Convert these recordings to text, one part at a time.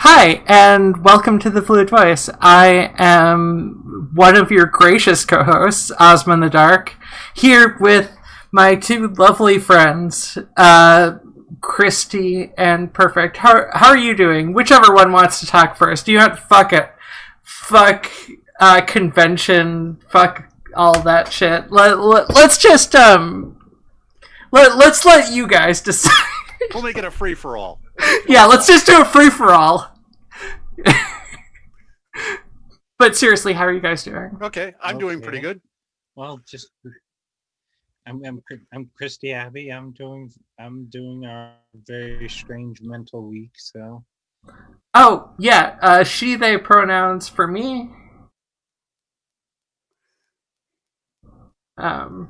Hi, and welcome to the Fluid Voice. I am one of your gracious co-hosts, Ozma in the Dark, here with my two lovely friends, Christy and Perfict. How are you doing? Whichever one wants to talk first. You want fuck it. Fuck convention. Fuck all that shit. Let's just let's let you guys decide. We'll make it a free-for-all. Yeah, let's just do a free-for-all. But seriously, how are you guys doing? Okay, I'm doing pretty good. Well, I'm Christy Abbey. I'm doing a very strange mental week. So. Oh yeah, she they pronouns for me. I'm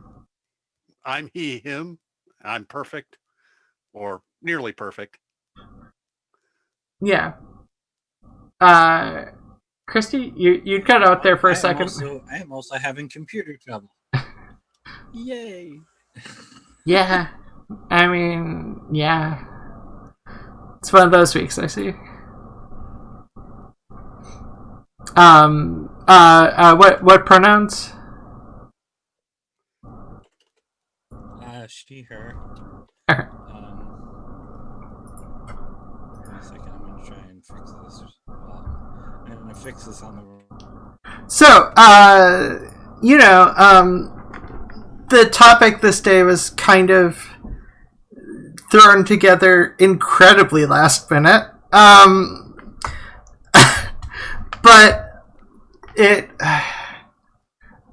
he him. I'm perfect, or nearly perfect. Yeah. Christy, you cut out there for a second. I am also having computer trouble. Yay! Yeah, I mean, yeah, it's one of those weeks. I see. What pronouns? She, her. Okay. Wait a second, I'm gonna try and fix this. I'm gonna fix this on the road. So, the topic this day was kind of thrown together incredibly last minute. But it...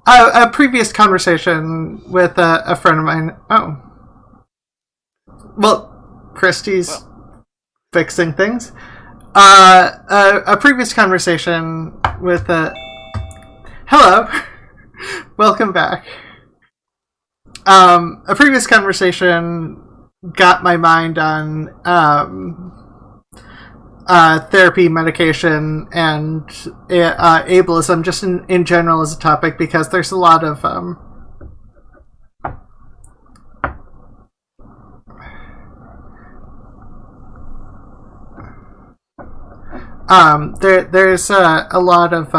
a previous conversation with a friend of mine... Oh. Well, Christy's fixing things. A previous conversation with hello, welcome back. A previous conversation got my mind on therapy, medication, and ableism, just in general as a topic, because there's a lot of there's a lot of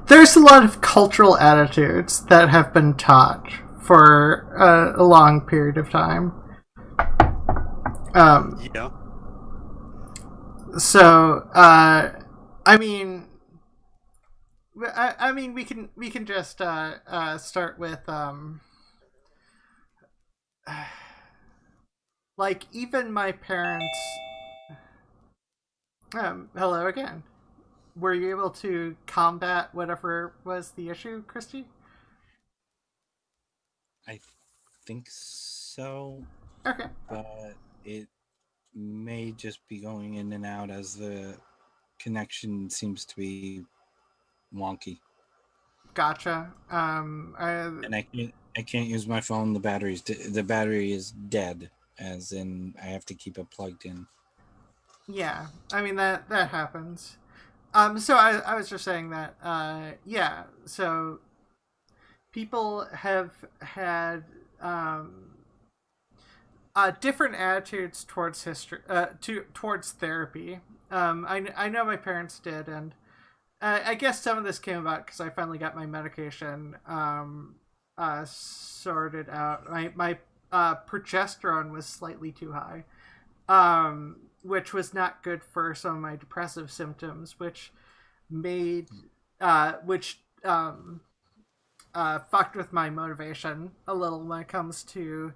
there's a lot of cultural attitudes that have been taught for a long period of time. Yeah. So, I mean, we can just start with like, even my parents. Hello again. Were you able to combat whatever was the issue, Christy? I think so. Okay. But it may just be going in and out as the connection seems to be wonky. Gotcha. And I can't use my phone. The battery is dead, as in I have to keep it plugged in. Yeah, I mean that happens. So I was just saying that. Yeah. So people have had different attitudes towards history, towards therapy. I know my parents did, and I guess some of this came about because I finally got my medication sorted out. My progesterone was slightly too high, which was not good for some of my depressive symptoms, which made fucked with my motivation a little when it comes to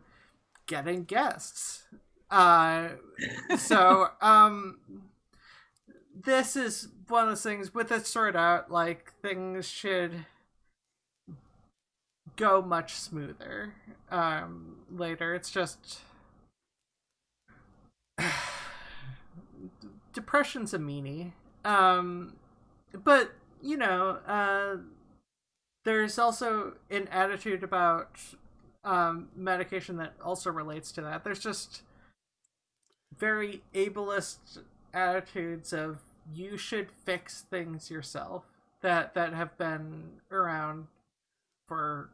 getting guests. So this is one of those things with it sorted out, like, things should go much smoother later. It's just depression's a meanie. But there's also an attitude about medication that also relates to that. There's just very ableist attitudes of you should fix things yourself that have been around for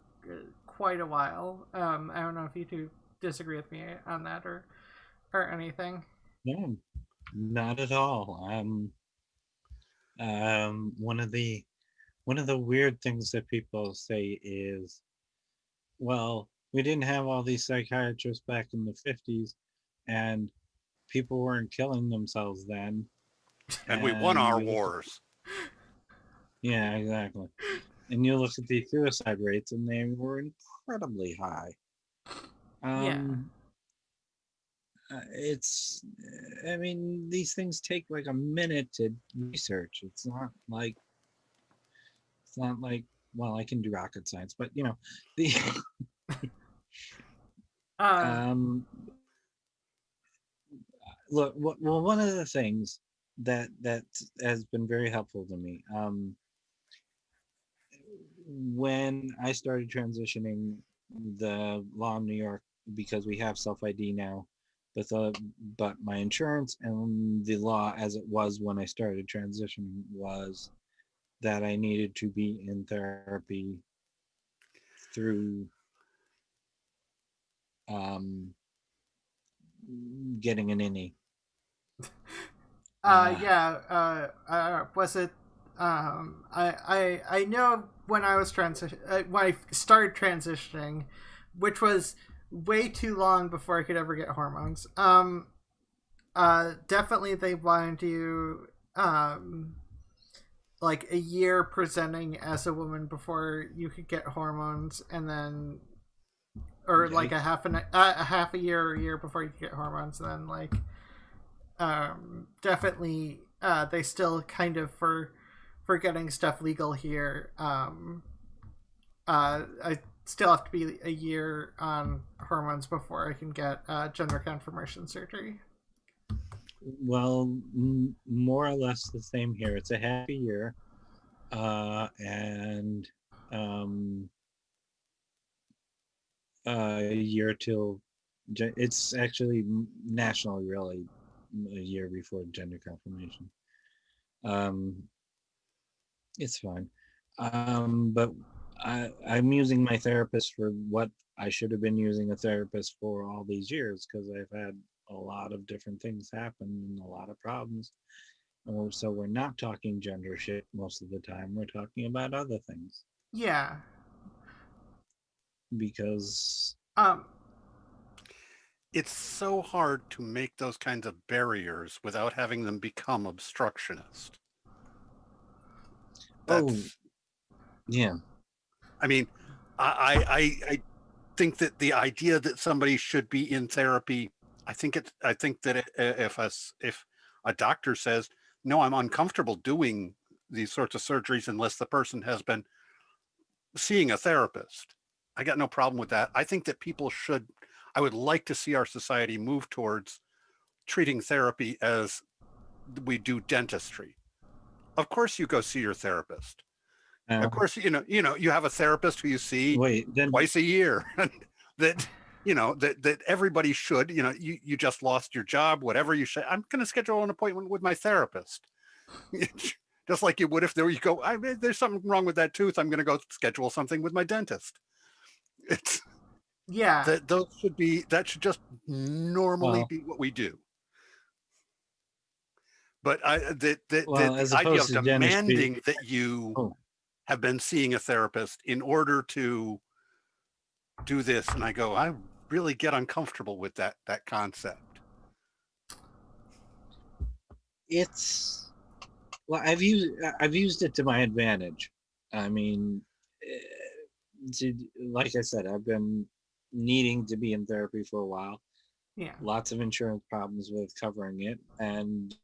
quite a while. I don't know if you two disagree with me on that or anything. No, not at all. One of the weird things that people say is, well, we didn't have all these psychiatrists back in the 50s, and people weren't killing themselves then. And we won our you look at- wars. yeah, exactly. And you look at the suicide rates, and they were incredibly high. It's, I mean, these things take like a minute to research. It's not like, well, I can do rocket science, but you know, the look, well, one of the things that has been very helpful to me, when I started transitioning the law in New York, because we have self ID now, but my insurance and the law as it was when I started transitioning was that I needed to be in therapy through getting an INI. Was it? I know when I was when I started transitioning, which was way too long before I could ever get hormones. Definitely they wanted you like a year presenting as a woman before you could get hormones, and then or like a half a year or a year before you could get hormones, and then like definitely they still kind of for getting stuff legal here, I still have to be a year on hormones before I can get gender confirmation surgery. Well, more or less the same here. It's a half a year, and a year till it's actually nationally really a year before gender confirmation. It's fine, but I'm using my therapist for what I should have been using a therapist for all these years, because I've had a lot of different things happen and a lot of problems. So we're not talking gender shit most of the time. We're talking about other things. Yeah. Because it's so hard to make those kinds of barriers without having them become obstructionist. Yeah. I mean, I think that the idea that somebody should be in therapy, I think that if a doctor says, no, I'm uncomfortable doing these sorts of surgeries unless the person has been seeing a therapist, I got no problem with that. I think that I would like to see our society move towards treating therapy as we do dentistry. Of course you go see your therapist. Of course, you have a therapist who you see twice a year. that everybody should, you just lost your job, whatever you say, I'm going to schedule an appointment with my therapist. Just like you would if there you go, there's something wrong with that tooth, I'm going to go schedule something with my dentist. It's that should just normally be what we do. But the idea of demanding that you have been seeing a therapist in order to do this, and I go, I really get uncomfortable with that concept. It's, well, I've used it to my advantage. I mean, like I said, I've been needing to be in therapy for a while. Yeah. Lots of insurance problems with covering it, and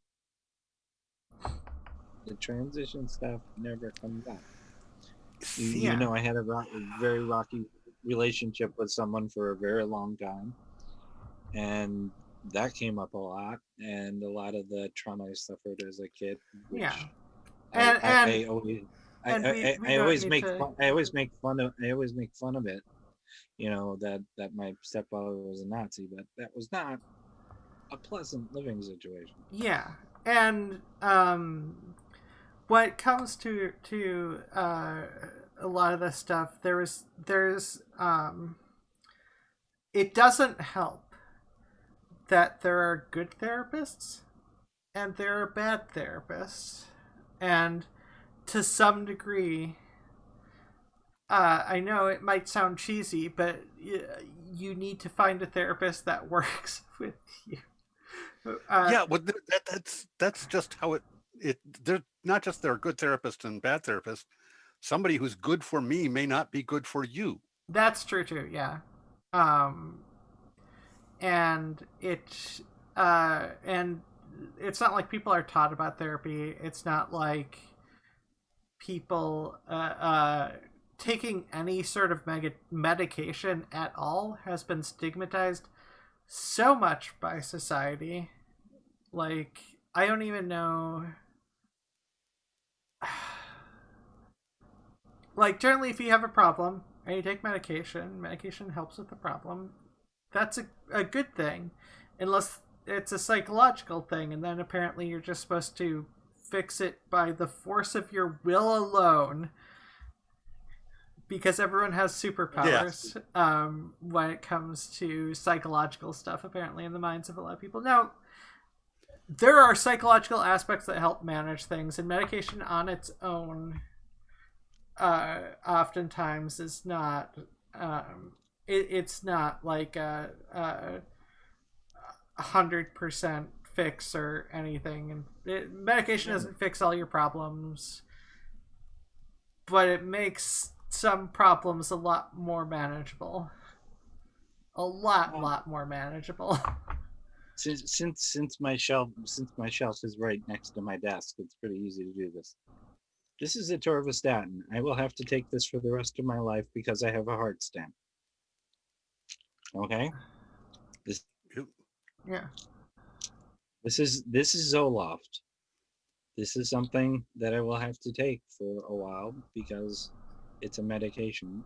the transition stuff never comes out. You know, I had a very rocky relationship with someone for a very long time, and that came up a lot, and a lot of the trauma I suffered as a kid. I always make fun of it. You know, that my stepfather was a Nazi, but that was not a pleasant living situation. Yeah, and when it comes to a lot of this stuff, there's it doesn't help that there are good therapists and there are bad therapists. And to some degree, I know it might sound cheesy, but you need to find a therapist that works with you. Yeah, well, that's just how it. They're not just there are good therapists and bad therapists. Somebody who's good for me may not be good for you. That's true too. Yeah, and and it's not like people are taught about therapy. It's not like people taking any sort of medication at all has been stigmatized so much by society. Like, I don't even know. Like, generally, if you have a problem and you take medication helps with the problem. That's a good thing. Unless it's a psychological thing, and then apparently you're just supposed to fix it by the force of your will alone. Because everyone has superpowers when it comes to psychological stuff, apparently, in the minds of a lot of people. Now, there are psychological aspects that help manage things, and medication on its own oftentimes is not it's not like a 100% fix or anything. And medication doesn't fix all your problems, but it makes some problems a lot more manageable. A lot more manageable. Since my shelf is right next to my desk, it's pretty easy to do this. This is atorvastatin. I will have to take this for the rest of my life because I have a heart stent. Okay? Yeah. This is Zoloft. This is something that I will have to take for a while because it's a medication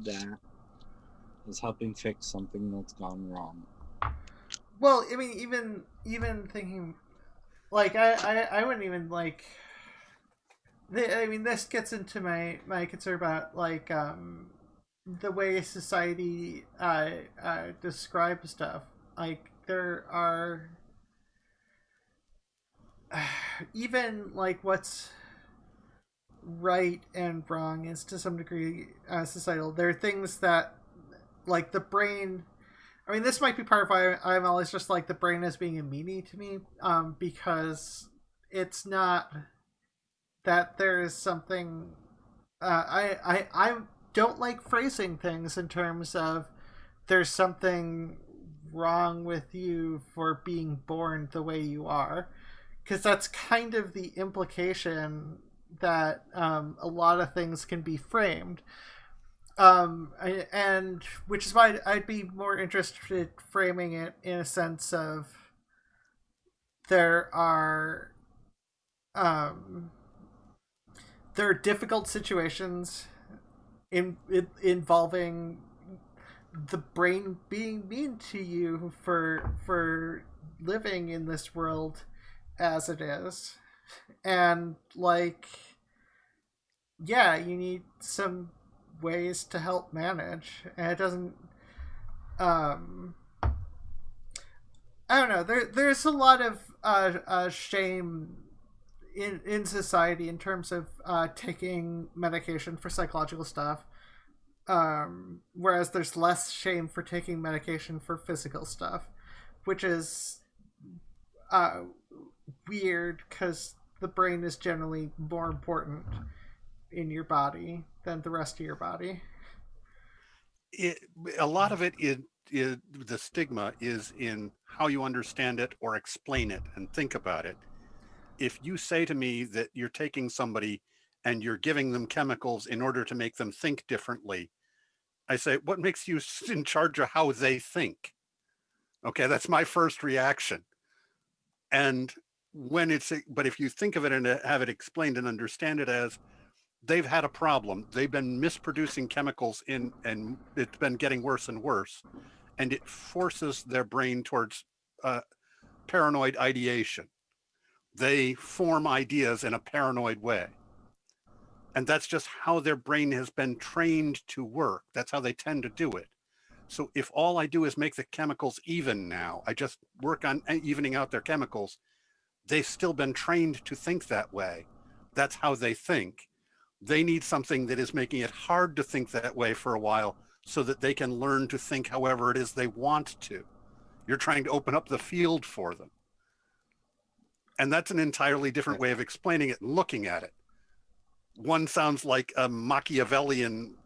that is helping fix something that's gone wrong. Well, I mean, even thinking, like, I wouldn't even, like, I mean, this gets into my concern about, like, the way society describes stuff. Like, there are even, like, what's right and wrong is to some degree societal. There are things that, like, the brain, I mean, this might be part of why I'm always just like the brain as being a meanie to me, because it's not that there is something I don't like phrasing things in terms of there's something wrong with you for being born the way you are, because that's kind of the implication that a lot of things can be framed. And which is why I'd be more interested framing it in a sense of there are difficult situations involving the brain being mean to you for living in this world as it is, and, like, yeah, you need some ways to help manage, and it doesn't I don't know, there's a lot of shame in society in terms of taking medication for psychological stuff, whereas there's less shame for taking medication for physical stuff, which is weird because the brain is generally more important in your body than the rest of your body. A lot of it is the stigma is in how you understand it or explain it and think about it. If you say to me that you're taking somebody and you're giving them chemicals in order to make them think differently, I say, what makes you in charge of how they think? Okay, that's my first reaction. And but if you think of it and have it explained and understand it as they've had a problem, they've been misproducing chemicals and it's been getting worse and worse, and it forces their brain towards paranoid ideation. They form ideas in a paranoid way. And that's just how their brain has been trained to work. That's how they tend to do it. So if all I do is make the chemicals even now, I just work on evening out their chemicals, they've still been trained to think that way. That's how they think. They need something that is making it hard to think that way for a while so that they can learn to think however it is they want to. You're trying to open up the field for them. And that's an entirely different way of explaining it and looking at it. One sounds like a Machiavellian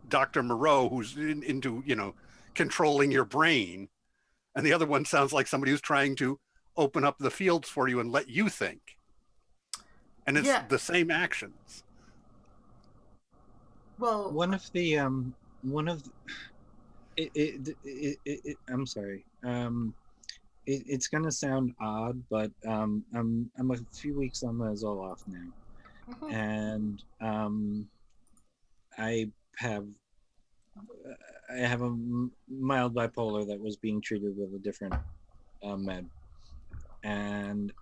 Dr. Moreau who's into, controlling your brain. And the other one sounds like somebody who's trying to open up the fields for you and let you think. And it's the same actions. Well, I'm sorry. It's gonna sound odd, but I'm a few weeks on my Zoloft now, mhm. and I have a mild bipolar that was being treated with a different med, and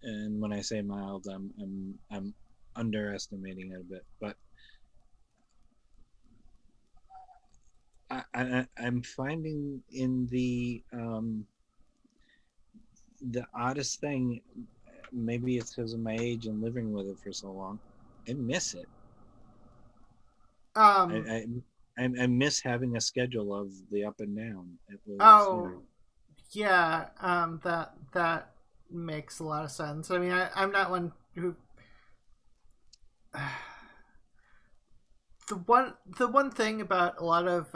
when I say mild, I'm underestimating it a bit, but I'm finding in the oddest thing, maybe it's because of my age and living with it for so long, I miss it. I miss having a schedule of the up and down. It was, that makes a lot of sense. I mean, I'm not one who the one thing about a lot of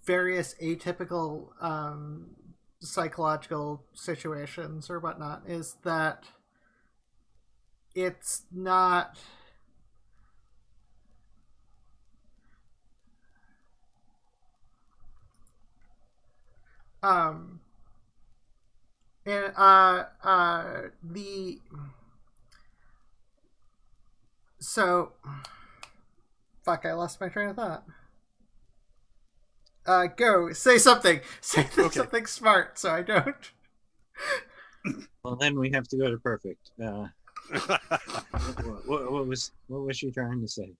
various atypical psychological situations or whatnot is that it's not fuck, I lost my train of thought. Go say something. Say something smart, so I don't. Well, then we have to go to Perfict. What was she trying to say?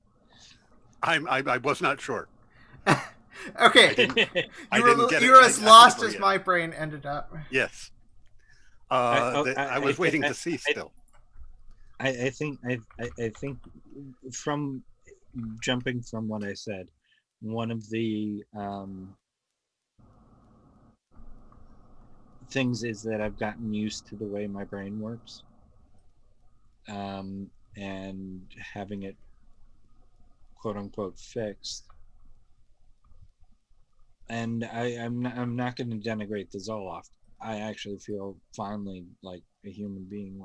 I was not sure. Okay, you were as lost as my brain ended up. Yes. I was waiting to see still. I think from jumping from what I said, one of the things is that I've gotten used to the way my brain works, and having it quote unquote fixed. And I'm not going to denigrate the Zoloft. I actually feel finally like a human being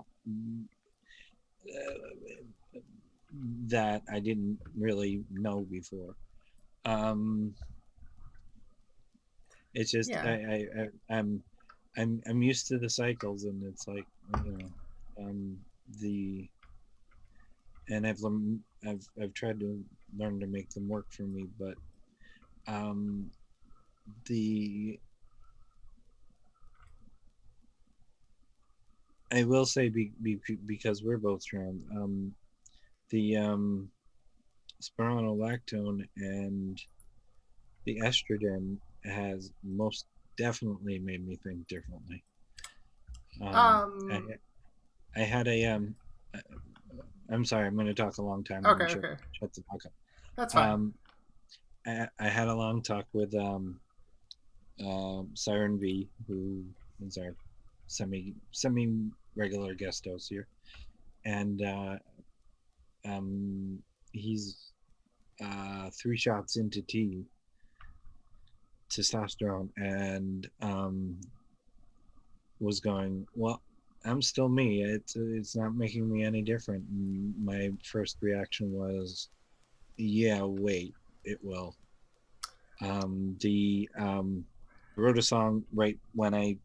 that I didn't really know before. It's just I'm used to the cycles, and it's like, and I've tried to learn to make them work for me, but I will say because we're both trans, the spironolactone and the estrogen has most definitely made me think differently. I had a I'm sorry, I'm going to talk a long time. Okay. Shut the fuck up. That's fine. I had a long talk with Siren V, who is our semi regular guest host here, and he's 3 shots into testosterone, and was going, well, I'm still me. It's not making me any different. And my first reaction was, yeah, wait, it will. Wrote a song right when I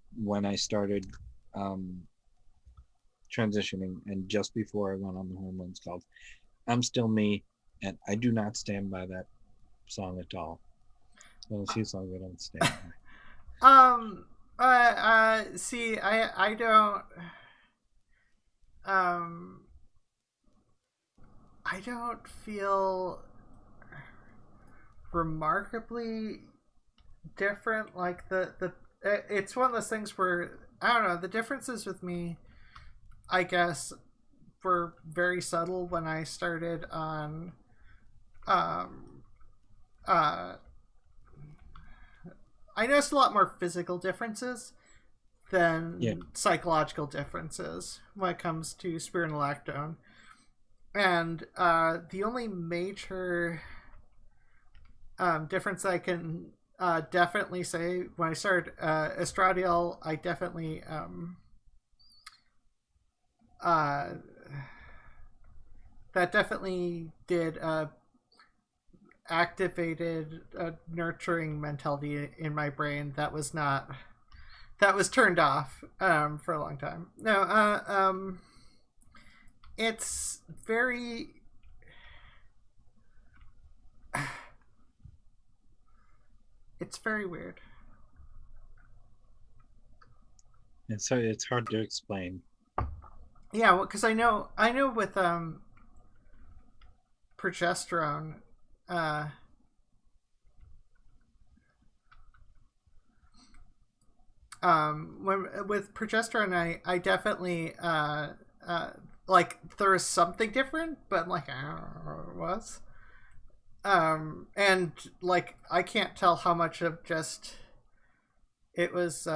started transitioning, and just before I went on the hormones, called "I'm Still Me," and I do not stand by that song at all. Well, a few songs I don't stand by. See, I don't. I don't feel remarkably different. Like it's one of those things where I don't know, the differences with me, I guess, were very subtle when I started on I noticed a lot more physical differences than psychological differences when it comes to spironolactone. And the only major difference I can definitely say, when I started estradiol, I definitely that definitely did activated a nurturing mentality in my brain that was turned off for a long time. No, it's very weird. And so it's hard to explain. Yeah, well, because I know with progesterone, with progesterone, I definitely like there is something different, but like I don't know what it was. And like I can't tell how much of just it was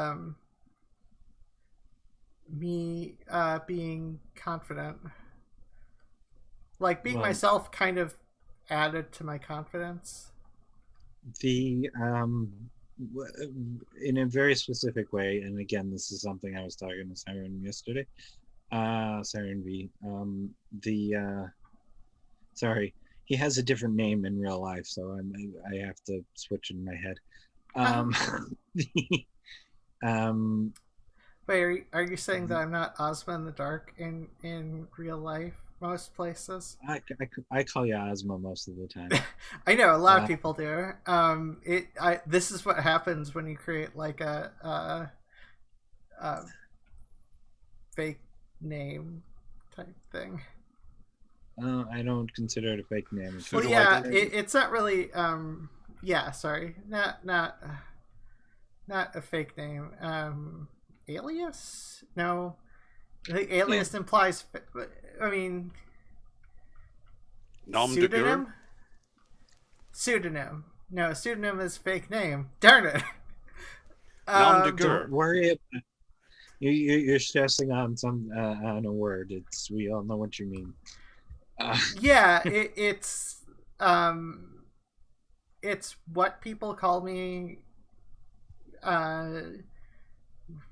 me being confident. Like being myself kind of added to my confidence. The in a very specific way, and again, this is something I was talking to Siren yesterday. Siren V. Sorry, he has a different name in real life, so I have to switch in my head. Wait, are you saying that I'm not Ozma in the dark in real life? Most places. I call you Ozma most of the time. I know a lot of people do. This is what happens when you create like a fake name type thing. I don't consider it a fake name. Well, yeah, it's not really. Yeah, sorry, not a fake name. Alias? No, the alias implies. I mean, pseudonym. Pseudonym. No, pseudonym is fake name. Darn it. Don't worry. You're stressing on on a word. We all know what you mean. Yeah, it's what people call me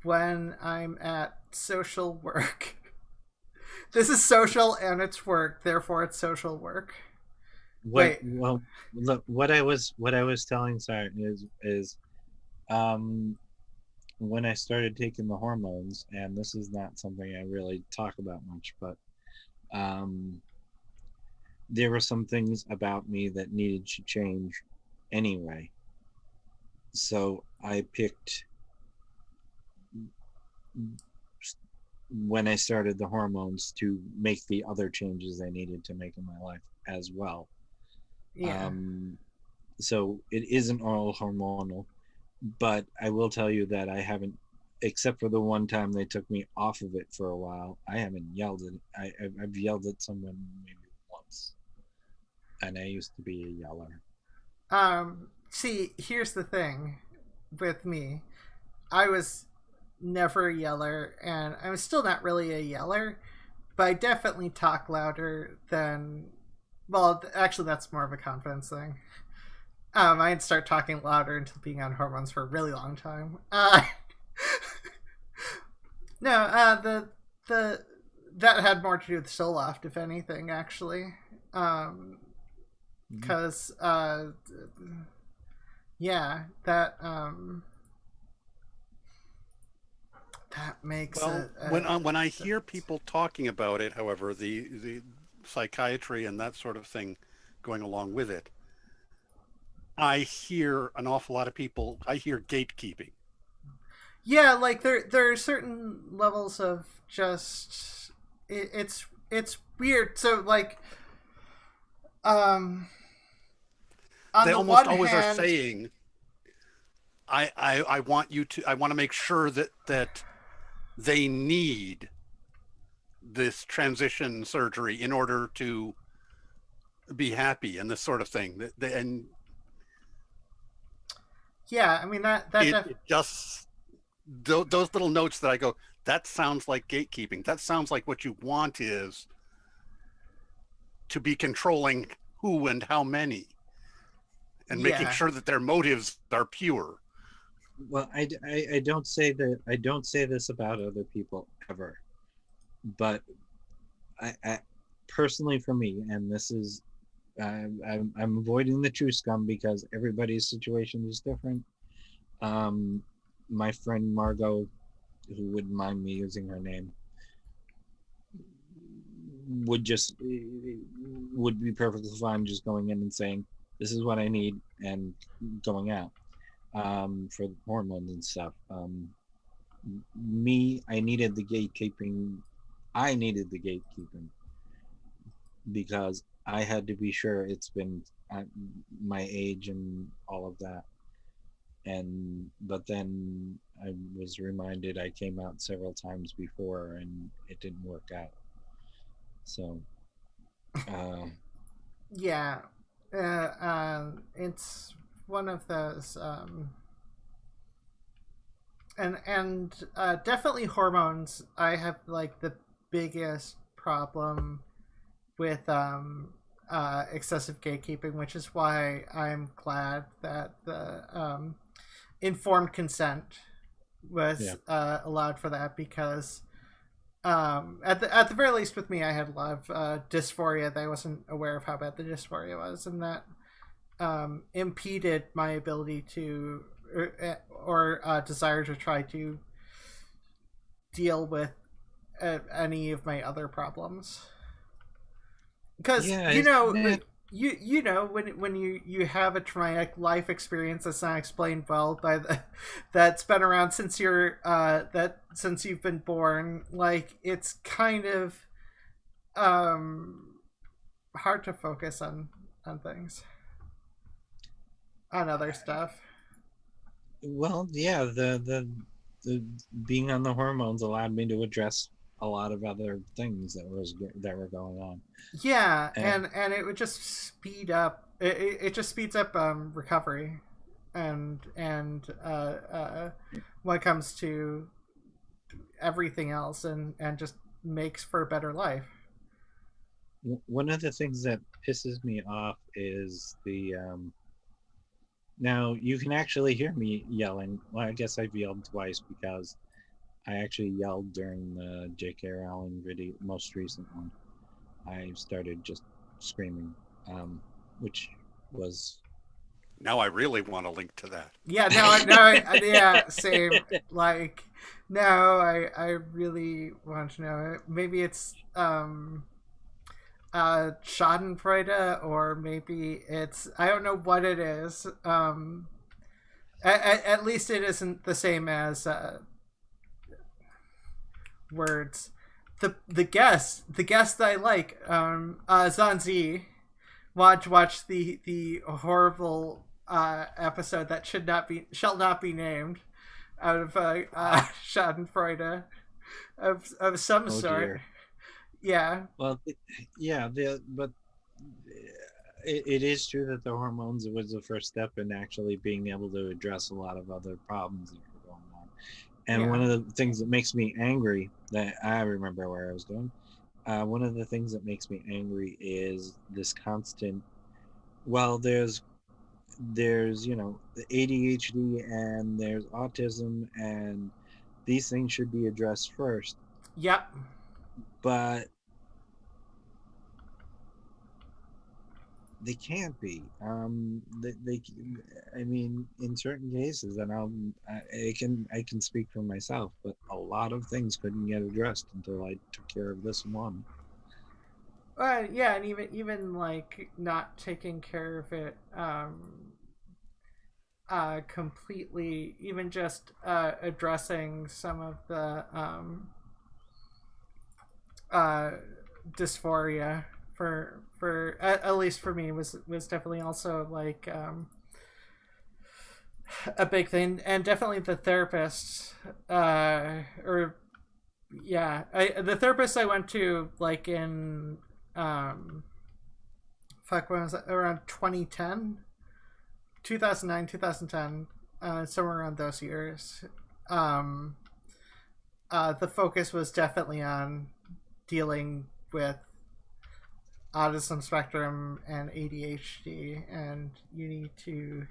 when I'm at social work. This is social and it's work, therefore it's social work. Well, look, what I was telling Siren is when I started taking the hormones, and this is not something I really talk about much, but there were some things about me that needed to change anyway. So I picked, when I started the hormones, to make the other changes I needed to make in my life as well. Yeah. So it isn't all hormonal, but I will tell you that I haven't, except for the one time they took me off of it for a while, I haven't yelled at. I've yelled at someone maybe once, and I used to be a yeller. See, here's the thing with me. I was never a yeller, and I'm still not really a yeller, but I definitely talk louder than. Well, actually, that's more of a confidence thing. I didn't start talking louder until being on hormones for a really long time. No, the that had more to do with Soloft, if anything, actually. Because yeah, that makes when I hear people talking about it, however, the psychiatry and that sort of thing going along with it, I hear an awful lot of people. I hear gatekeeping. Yeah, like there are certain levels of just it's weird. So like, on they the almost one always are hand, saying, I want you to, I want to make sure that they need this transition surgery in order to be happy and this sort of thing. And yeah, I mean it just, those little notes that I go, that sounds like gatekeeping. That sounds like what you want is to be controlling who and how many, and making yeah, sure that their motives are pure. Well, I don't say that. I don't say this about other people ever, but I personally, for me, and this is, I'm avoiding the true scum because everybody's situation is different. My friend Margot, who wouldn't mind me using her name, would be perfectly fine just going in and saying, "This is what I need," and going out for hormones and stuff. Me, I needed the gatekeeping. I needed the gatekeeping because I had to be sure it's been my age and all of that. But then I was reminded I came out several times before and it didn't work out. So, yeah, it's one of those, and definitely hormones. I have like the biggest problem with excessive gatekeeping, which is why I'm glad that the informed consent was allowed for that, because at the very least with me, I had a lot of dysphoria that I wasn't aware of how bad the dysphoria was, and that impeded my ability to or desire to try to deal with any of my other problems. Because you know when you have a traumatic life experience that's not explained well by that's been around since since you've been born, like it's kind of hard to focus on things, on other stuff. well, yeah, the being on the hormones allowed me to address a lot of other things that were going on. Yeah, and it would just speed up. It just speeds up recovery, and when it comes to everything else, and just makes for a better life. One of the things that pisses me off is the now you can actually hear me yelling. Well, I guess I've yelled twice because I actually yelled during the J.K. Rowling video, most recent one. I started just screaming, which was. Now I really want to link to that. Yeah, yeah, same. Like, no, I really want to know it. Maybe it's Schadenfreude, or maybe it's, I don't know what it is. At least it isn't the same as words. The guest that I like, Zanzi, watch the horrible episode that shall not be named, out of Schadenfreude of some sort. Dear. Yeah. Well, yeah, but it is true that the hormones was the first step in actually being able to address a lot of other problems that were going on. And one of the things that makes me angry, that I remember where I was going, one of the things that makes me angry is this constant, well, there's the ADHD and there's autism, and these things should be addressed first. Yep. But they can't be. They I mean, in certain cases, and I can speak for myself, but a lot of things couldn't get addressed until I took care of this one. Yeah, and even like not taking care of it completely, even just addressing some of the dysphoria for for at least for me was definitely also like a big thing, and definitely the therapist or yeah, the therapist I went to like in fuck, when was that, around 2010, 2009, 2010, somewhere around those years. The focus was definitely on dealing with autism spectrum and ADHD, and you need to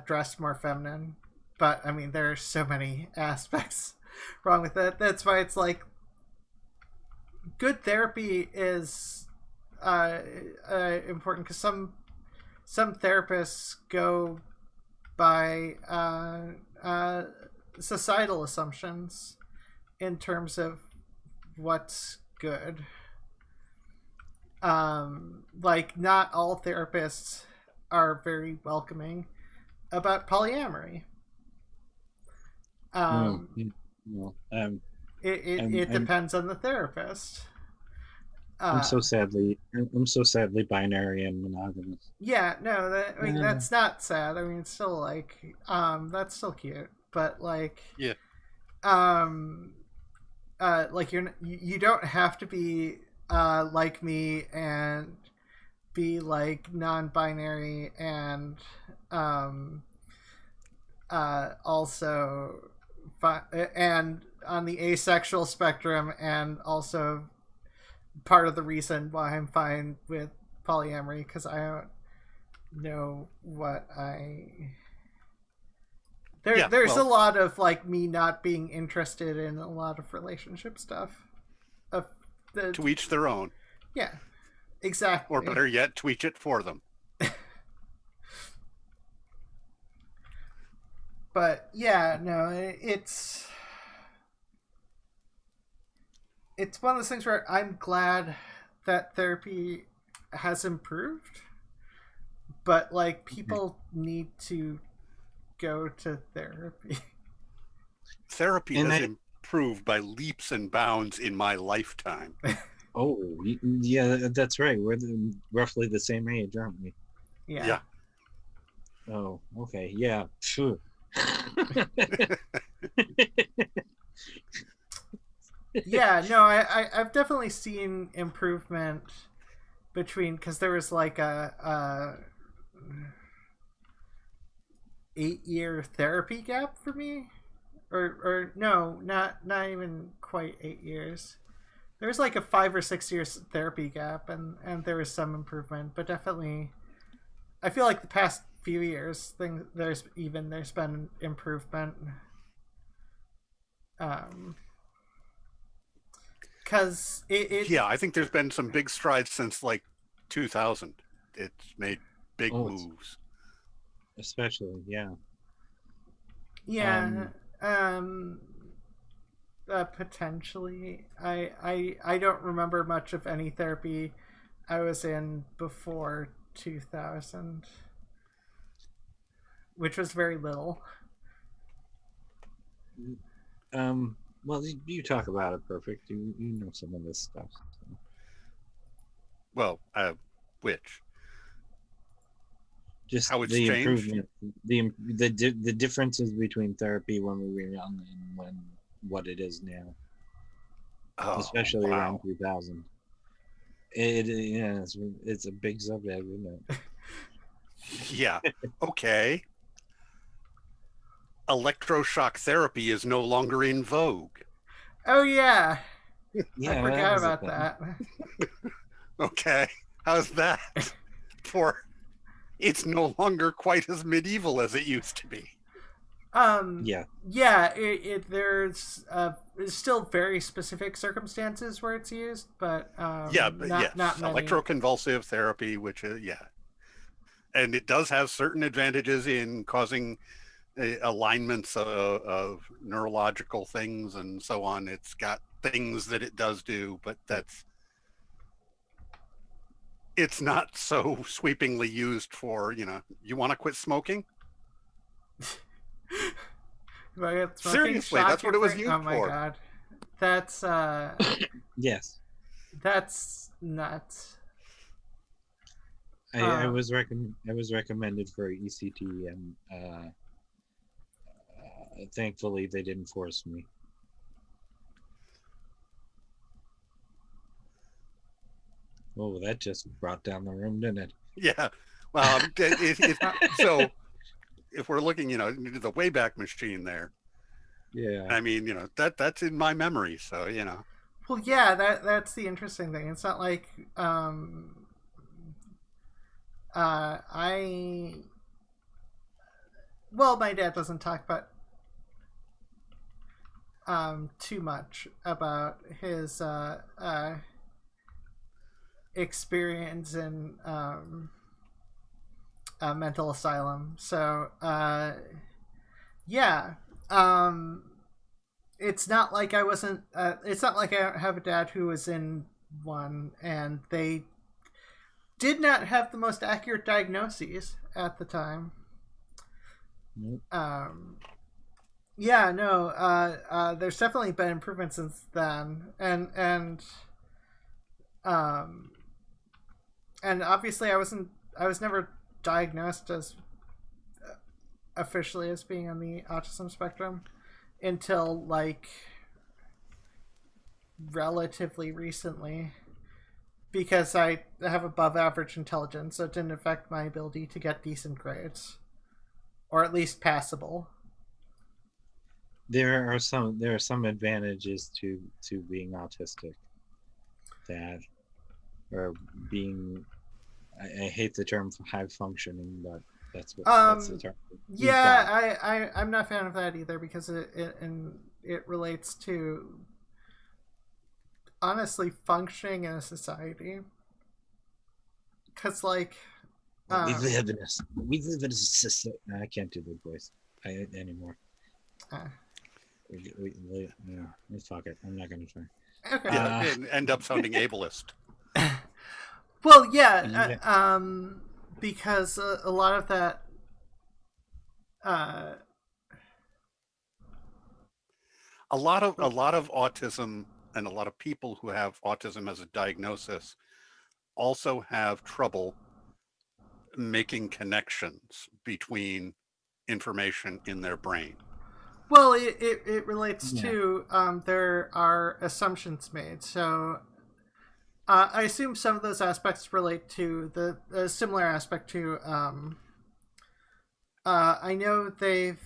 dress more feminine. But I mean, there are so many aspects wrong with it. That's why it's like good therapy is important, because some therapists go by societal assumptions in terms of what's good. Like not all therapists are very welcoming about polyamory. It depends on the therapist. I'm so sadly binary and monogamous. Yeah, no, I mean that's not sad. I mean, it's still like that's still cute, but like Yeah. Like you don't have to be like me and be like non-binary and also and on the asexual spectrum, and also part of the reason why I'm fine with polyamory, because I don't know what there's a lot of like me not being interested in a lot of relationship stuff. To each their own. Yeah, exactly. Or better yet, to each it for them. But yeah, no, it's one of those things where I'm glad that therapy has improved, but like people need to go to therapy. Therapy has improved by leaps and bounds in my lifetime. Oh, yeah, that's right. We're roughly the same age, aren't we? Yeah. Oh, okay. Yeah. Sure. Yeah, no, I've definitely seen improvement between, because there was like a 8-year therapy gap for me, or no, not even quite 8 years. There was like a 5 or 6 years therapy gap, and there was some improvement, but definitely I feel like the past few years there's been improvement. Because yeah, I think there's been some big strides since like 2000. It's made big moves. Especially, yeah. Yeah. Potentially. I don't remember much of any therapy I was in before 2000, which was very little. Well, you talk about it, Perfict. You know some of this stuff. So. Well, which? Just how it's the changed? improvement, the differences between therapy when we were young and what it is now. Oh, especially wow. around 2000. It's a big subject, isn't it? Yeah. Okay. Electroshock therapy is no longer in vogue. Oh yeah. Yeah, I forgot about that. Okay. How's that? It's no longer quite as medieval as it used to be. Yeah. There's still very specific circumstances where it's used, but not many. Electroconvulsive therapy, which and it does have certain advantages in causing alignments of neurological things and so on. It's got things that it does do, but it's not so sweepingly used for, you want to quit smoking? Seriously, that's what it was used for. Oh my god. That's yes. That's nuts. I was recommended for ECT, and thankfully they didn't force me. Oh, that just brought down the room, didn't it? Yeah. Well, so if we're looking, into the Wayback Machine there, Yeah. I mean, that's in my memory. So, Well, yeah, that's the interesting thing. It's not like my dad doesn't talk about too much about his experience in a mental asylum. So yeah, it's not like I wasn't. It's not like I have a dad who was in one, and they did not have the most accurate diagnoses at the time. Nope. Yeah, no. There's definitely been improvements since then, and obviously I was never diagnosed as officially as being on the autism spectrum until like relatively recently, because I have above average intelligence, so it didn't affect my ability to get decent grades, or at least passable. There are some advantages to being autistic, that, or being, I hate the term high functioning, but that's the term. Yeah, I'm not a fan of that either, because it relates to honestly functioning in a society. Because like we live in a system. I can't do the voice anymore. Fuck it. I'm not gonna try. Okay. Yeah, end up sounding ableist. Well, yeah. Because a lot of that. A lot of autism, and a lot of people who have autism as a diagnosis also have trouble making connections between information in their brain. Well, it relates to there are assumptions made. So I assume some of those aspects relate to the similar aspect to. I know this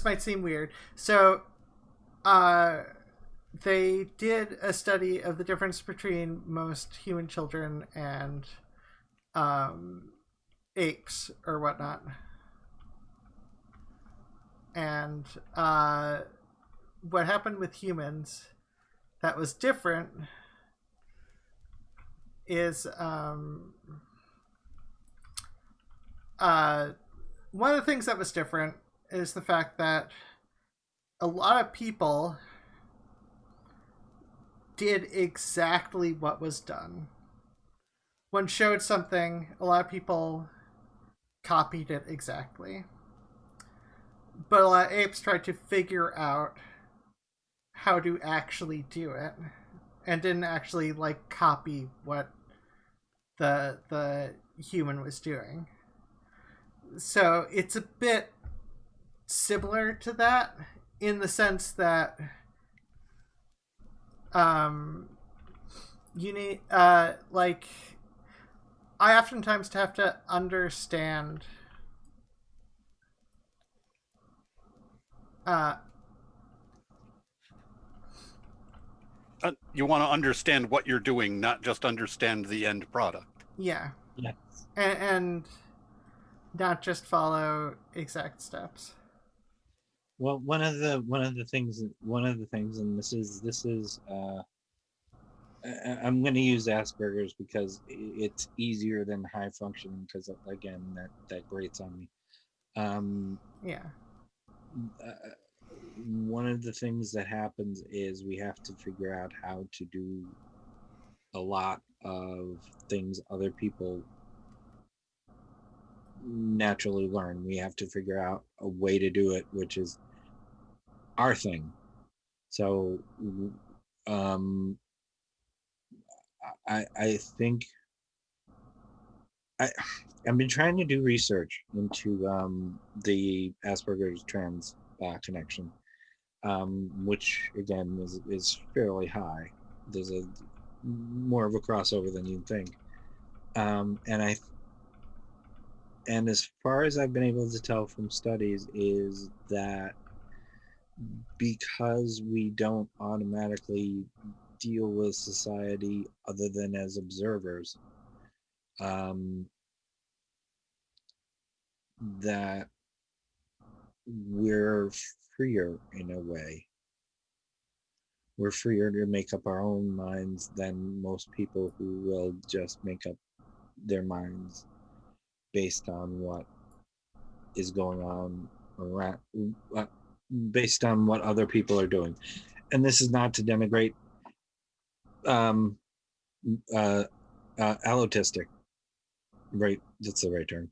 might seem weird. So they did a study of the difference between most human children and apes or whatnot. And what happened with humans that was different is one of the things that was different is the fact that a lot of people did exactly what was done. When showed something, a lot of people copied it exactly. But a lot of apes tried to figure out how to actually do it, and didn't actually like copy what the human was doing. So it's a bit similar to that, in the sense that you need like I oftentimes have to understand you want to understand what you're doing, not just understand the end product. Yeah. Yes. And not just follow exact steps. Well, one of the things, and this is I'm going to use Asperger's because it's easier than high functioning, because again that grates on me. Yeah. One of the things that happens is we have to figure out how to do a lot of things other people naturally learn. We have to figure out a way to do it, which is our thing. So I think I've been trying to do research into the Asperger's trans connection, which again is fairly high. There's a more of a crossover than you'd think, and as far as I've been able to tell from studies is that because we don't automatically deal with society other than as observers, that we're freer in a way. We're freer to make up our own minds than most people who will just make up their minds based on what is going on around, based on what other people are doing. And this is not to denigrate allotistic, right? That's the right term.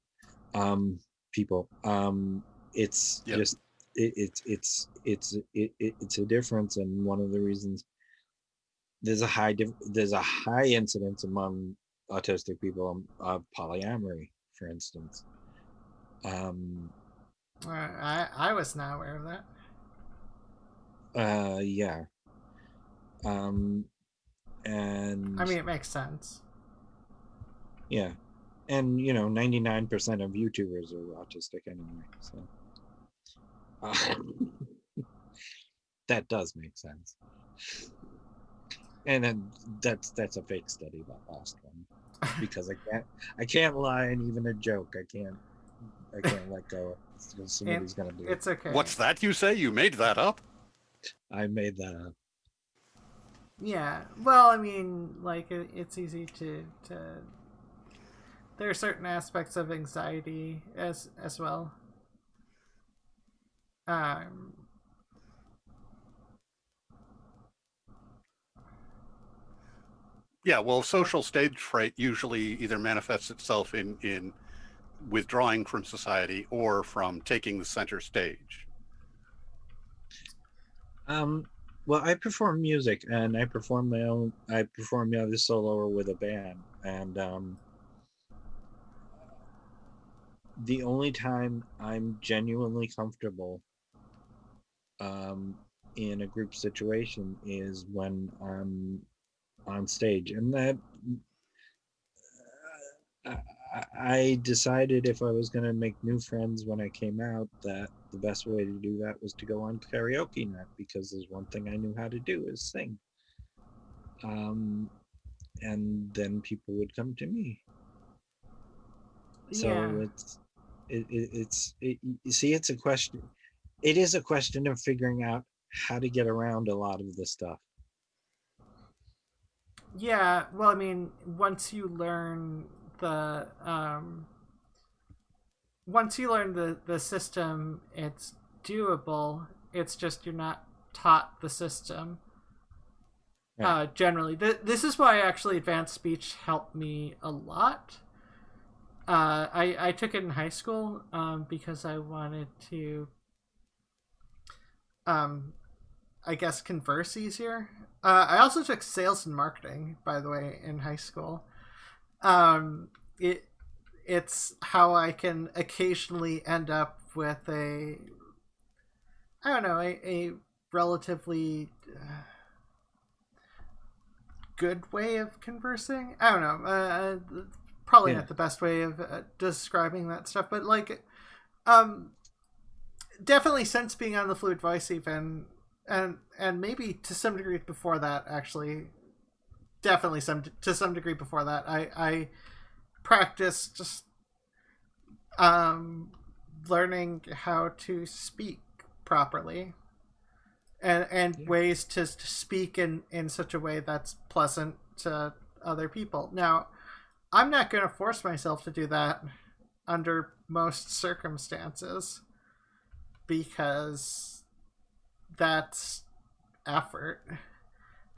People. It's just it's a difference, and one of the reasons there's a high incidence among autistic people of polyamory, for instance. I was not aware of that. Yeah. And I mean, it makes sense. Yeah, and 99% of YouTubers are autistic anyway, so that does make sense. And then that's a fake study, that last one, because I can't lie, and even a joke I can't let go. Somebody's gonna do it. It's okay. What's that you say? You made that up? I made that up. Yeah, well, I mean, like, it's easy to there are certain aspects of anxiety as well. Yeah, well, social stage fright usually either manifests itself in withdrawing from society or from taking the center stage. Well, I perform music, and I perform either solo or with a band, and the only time I'm genuinely comfortable in a group situation is when I'm on stage, and that I decided if I was going to make new friends when I came out, that the best way to do that was to go on karaoke night, because there's one thing I knew how to do is sing. And then people would come to me. So yeah. you see, it's a question. It is a question of figuring out how to get around a lot of this stuff. Yeah, well, I mean, once you learn the system, it's doable. It's just you're not taught the system. Right. Generally, this is why actually advanced speech helped me a lot. I took it in high school because I wanted to, I guess, converse easier. I also took sales and marketing, by the way, in high school. It's how I can occasionally end up with a relatively good way of conversing. I don't know. Probably not the best way of describing that stuff, but like, definitely since being on the Fluid Voice even, and maybe to some degree before that, actually, definitely to some degree before that, I practiced just learning how to speak properly, and ways to speak in such a way that's pleasant to other people. Now, I'm not going to force myself to do that under most circumstances, because that's effort.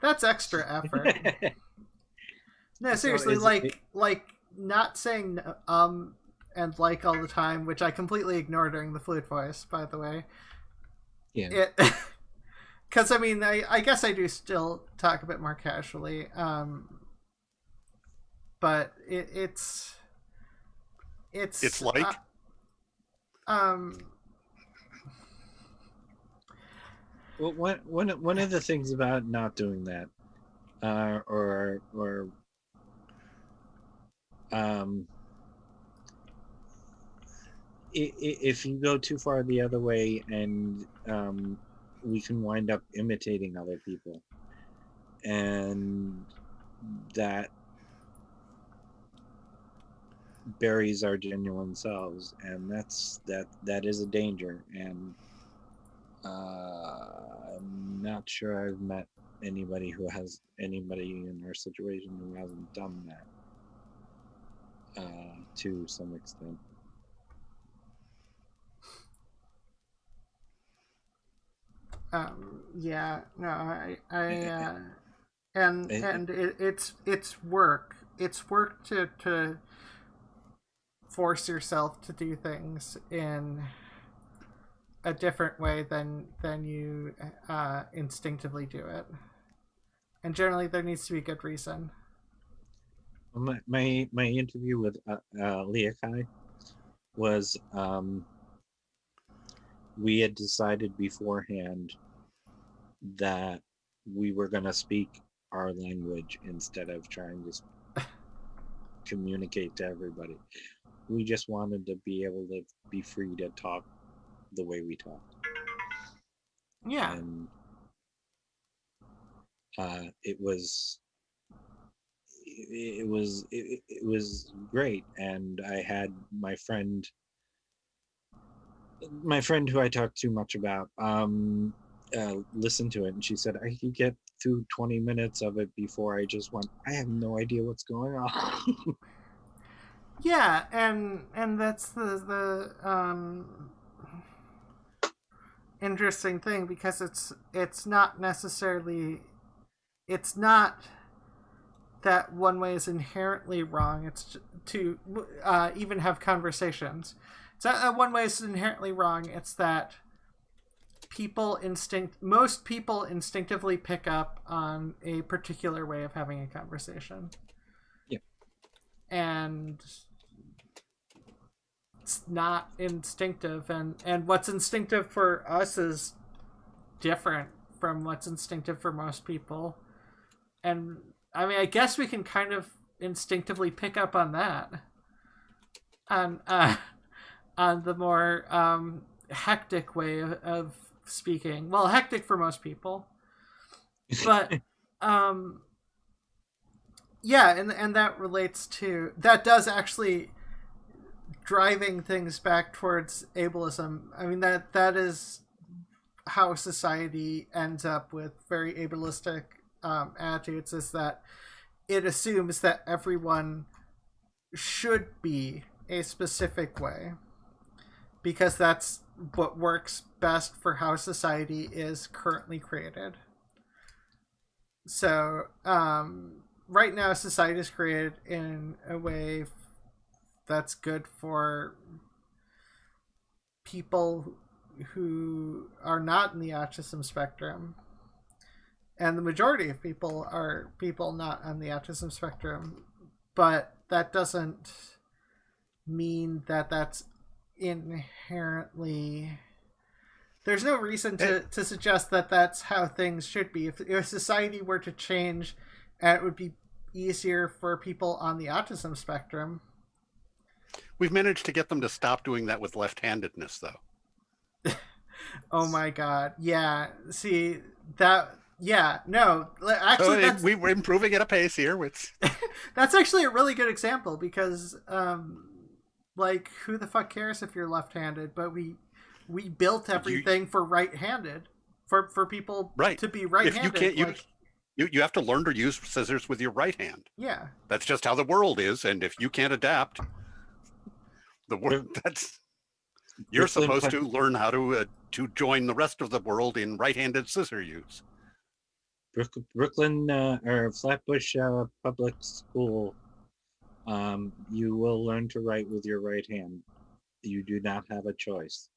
That's extra effort. No, seriously, like not saying and like all the time, which I completely ignore during the Fluid Voice, by the way. Yeah. Because I mean, I guess I do still talk a bit more casually, but it's It's like Well, one of the things about not doing that, or if you go too far the other way, and we can wind up imitating other people, and that buries our genuine selves, and that is a danger. And I'm not sure I've met anybody in our situation who hasn't done that to some extent. Yeah, no, it's work. It's work to force yourself to do things in a different way than you instinctively do it, and generally there needs to be a good reason. My interview with Leah Kai was we had decided beforehand that we were going to speak our language instead of trying to communicate to everybody. We just wanted to be able to be free to talk the way we talk. Yeah. And it was great. And I had my friend who I talked too much about listen to it, and she said I could get through 20 minutes of it before I just went, I have no idea what's going on. Yeah, and that's the interesting thing, because it's not necessarily, it's not that one way is inherently wrong. It's to even have conversations. It's not that one way is inherently wrong. It's that most people instinctively pick up on a particular way of having a conversation. Yeah. And it's not instinctive, and what's instinctive for us is different from what's instinctive for most people. And I mean, I guess we can kind of instinctively pick up on that, on the more hectic way of speaking. Well, hectic for most people, but yeah, and that relates to, that does actually driving things back towards ableism. I mean, that is how society ends up with very ableistic attitudes, is that it assumes that everyone should be a specific way because that's what works best for how society is currently created. So right now society is created in a way that's good for people who are not in the autism spectrum, and the majority of people are people not on the autism spectrum, but that doesn't mean that that's inherently, there's no reason to suggest that that's how things should be. If society were to change and it would be easier for people on the autism spectrum. We've managed to get them to stop doing that with left-handedness, though. Oh my god. Yeah. See, that, yeah, no, actually we're improving at a pace here. That's actually a really good example, because like, who the fuck cares if you're left-handed? But we built everything for right-handed, for people to be right-handed. If you can't, you have to learn to use scissors with your right hand. Yeah, that's just how the world is, and if you can't adapt, the world, you're supposed to learn how to join the rest of the world in right-handed scissor use. Brooklyn or Flatbush Public School, you will learn to write with your right hand. You do not have a choice.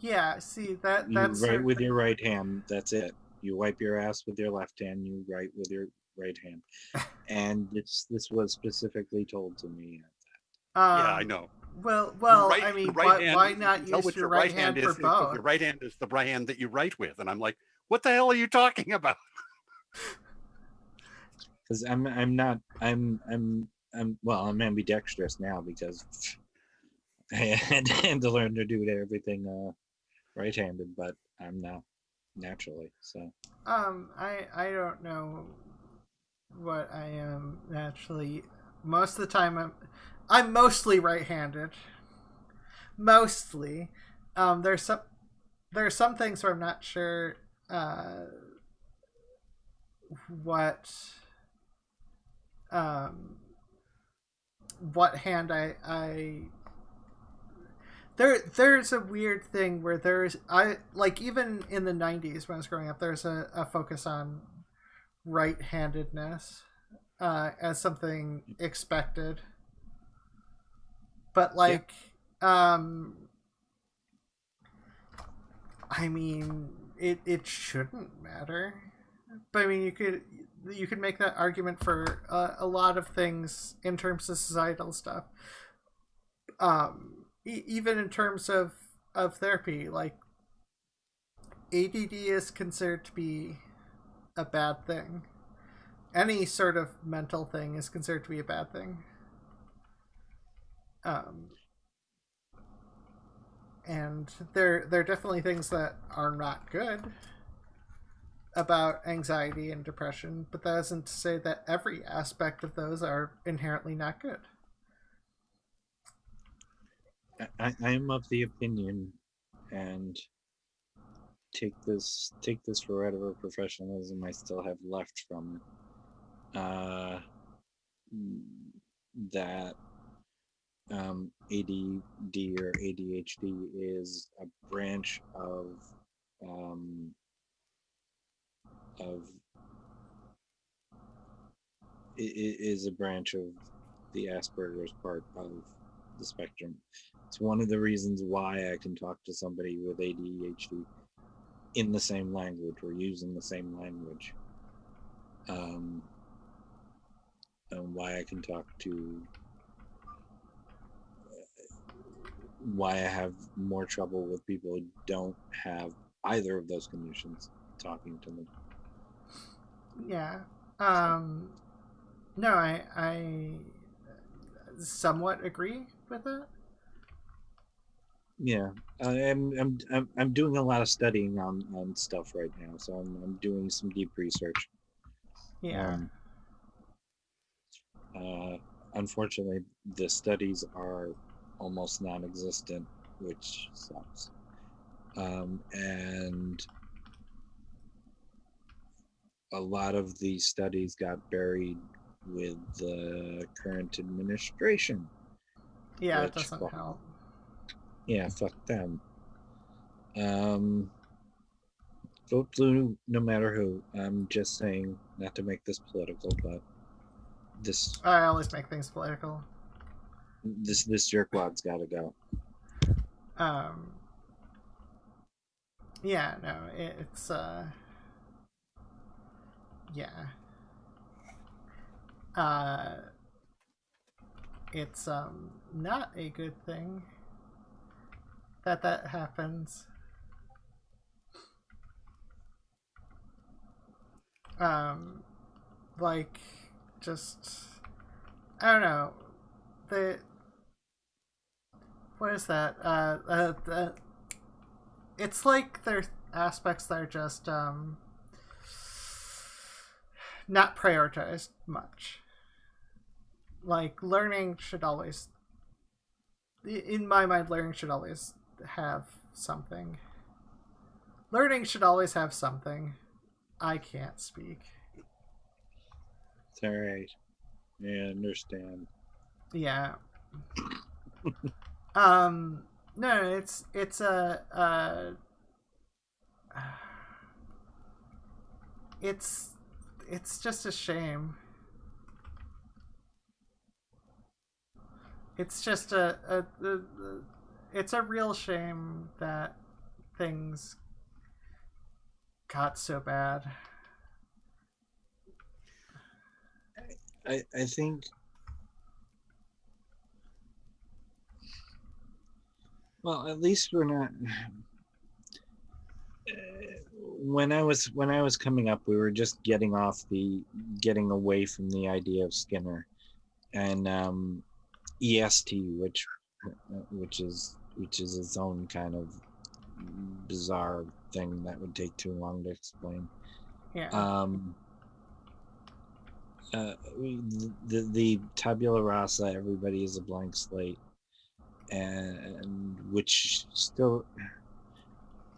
Yeah, see, that's you write with your right hand. That's it. You wipe your ass with your left hand. You write with your right hand. And this was specifically told to me. Yeah, I know. Well, I mean, Right hand, why you not can tell use what your your right right hand hand for is because both? your right hand is the right hand that you write with. And I'm like, what the hell are you talking about? Because I'm not I'm well, I'm ambidextrous now because I had to learn to do everything right-handed, but I'm not naturally. So I don't know what I am naturally. Most of the time, I'm mostly right-handed. Mostly, there's some things where I'm not sure what um what hand I there's a weird thing where there's I like even in the 90s when I was growing up there's a focus on right-handedness as something expected, but yeah, like I mean it shouldn't matter, but I mean you could make that argument for a lot of things in terms of societal stuff, even in terms of therapy. Like ADD is considered to be a bad thing. Any sort of mental thing is considered to be a bad thing. Um, and there are definitely things that are not good about anxiety and depression, but that isn't to say that every aspect of those are inherently not good. I'm of the opinion, and take this for whatever professionalism I still have left from it. That ADD or ADHD is a branch um, of it is a branch of the Asperger's part of the spectrum. It's one of the reasons why I can talk to somebody with ADHD in the same language or using the same language. And why I can talk to why I have more trouble with people who don't have either of those conditions talking to them. Yeah. So, No, I somewhat agree with it. yeah, I'm doing a lot of studying on stuff right now, so I'm doing some deep research. Yeah. Um, Unfortunately, the studies are almost non-existent, which sucks. And a lot of these studies got buried with the current administration, Yeah, it which doesn't fuck, help. yeah, fuck them. Vote blue no matter who. I'm just saying, not to make this political, but this I always make things political. this jerkwad's got to go. Um, yeah, no, it's yeah, uh, it's not a good thing that happens. Um, like just I don't know the what is that it's like there's aspects that are just not prioritized much. Like learning should always, in my mind, learning should always have something. Learning should always have something. I can't speak. It's all right. Yeah, I understand. Yeah. Um. No, it's a it's it's just a shame. It's just it's a real shame that things got so bad. I think Well, at least we're not. When I was coming up, we were just getting away from the idea of Skinner and EST, which is its own kind of bizarre thing that would take too long to explain. Yeah. The tabula rasa, everybody is a blank slate, and which still,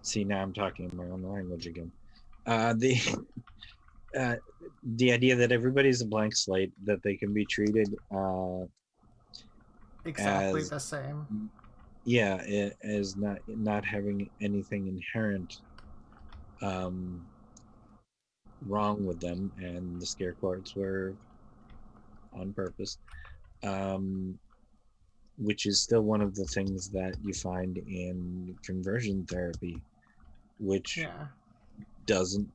see, now I'm talking in my own language again. The idea that everybody's a blank slate, that they can be treated exactly as the same. Yeah, as not having anything inherent wrong with them, and the scare quotes were on purpose, which is still one of the things that you find in conversion therapy, which doesn't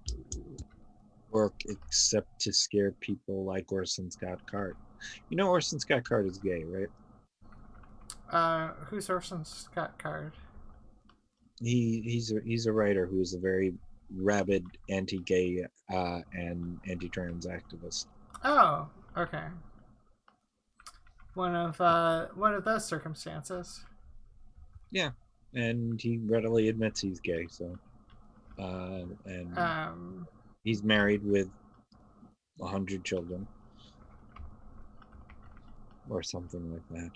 work except to scare people like Orson Scott Card. You know, Orson Scott Card is gay, right? Who's Orson Scott Card? He's a writer who's a very rabid anti-gay and anti-trans activist. Oh, okay. One of those circumstances. Yeah, and he readily admits he's gay. So, and he's married with 100 children, or something like that,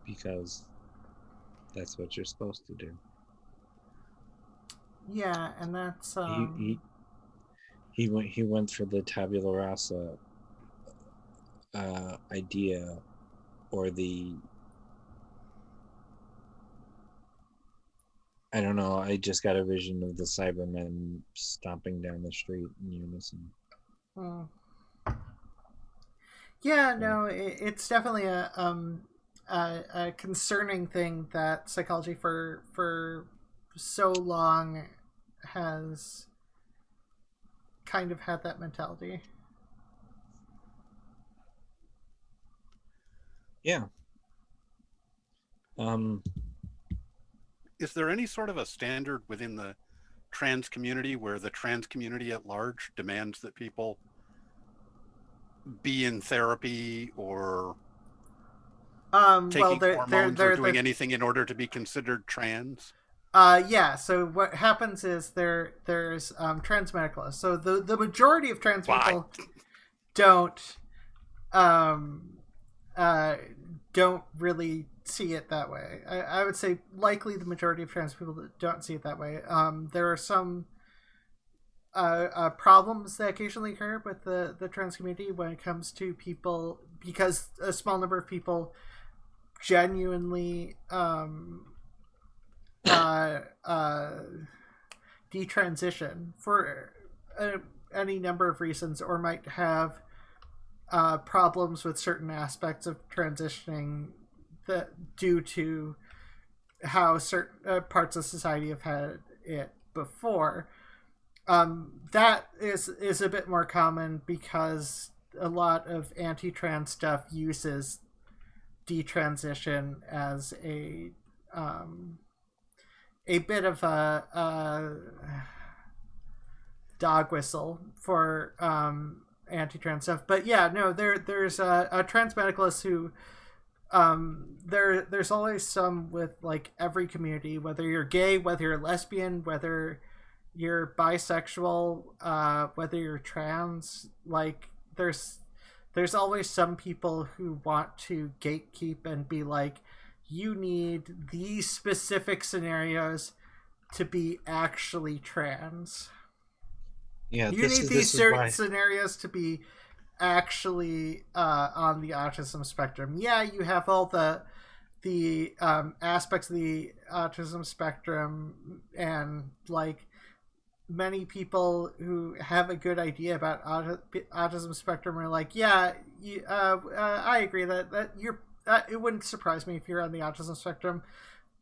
because that's what you're supposed to do. Yeah, and that's he went for the tabula rasa idea, or I don't know, I just got a vision of the Cybermen stomping down the street in unison. Yeah, no, it's definitely a concerning thing that psychology for so long has kind of had that mentality. Yeah. Is there any sort of a standard within the trans community where the trans community at large demands that people be in therapy or taking hormones or doing anything in order to be considered trans? Yeah, so what happens is there's trans medicalists. So the majority of trans people don't really see it that way. I would say likely the majority of trans people that don't see it that way. There are some problems that occasionally occur with the trans community when it comes to people, because a small number of people genuinely detransition for any number of reasons, or might have problems with certain aspects of transitioning that due to how certain parts of society have had it before. That is a bit more common because a lot of anti-trans stuff uses detransition as a bit of a dog whistle for anti-trans stuff. But yeah, no, there's a trans medicalist who there's always some with like every community, whether you're gay, whether you're lesbian, whether you're bisexual, whether you're trans. Like there's always some people who want to gatekeep and be like, you need these specific scenarios to be actually trans. Yeah, you need these certain scenarios to be actually on the autism spectrum. Yeah, you have all the aspects of the autism spectrum, and like many people who have a good idea about autism spectrum are like, yeah, I agree that you're. It wouldn't surprise me if you're on the autism spectrum,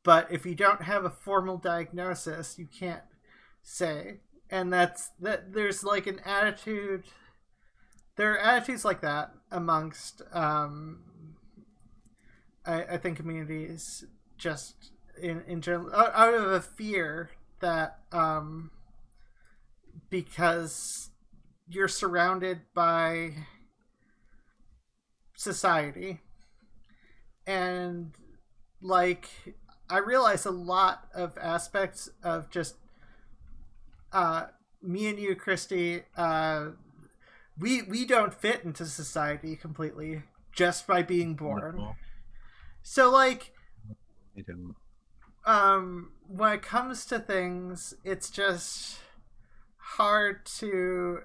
but if you don't have a formal diagnosis, you can't say. And that there's like an attitude. There are attitudes like that amongst, I think, communities just in general, out of a fear that because you're surrounded by society, and like I realize a lot of aspects of just me and you, Christy, we don't fit into society completely just by being born. No, So like I don't. when it comes to things, it's just hard to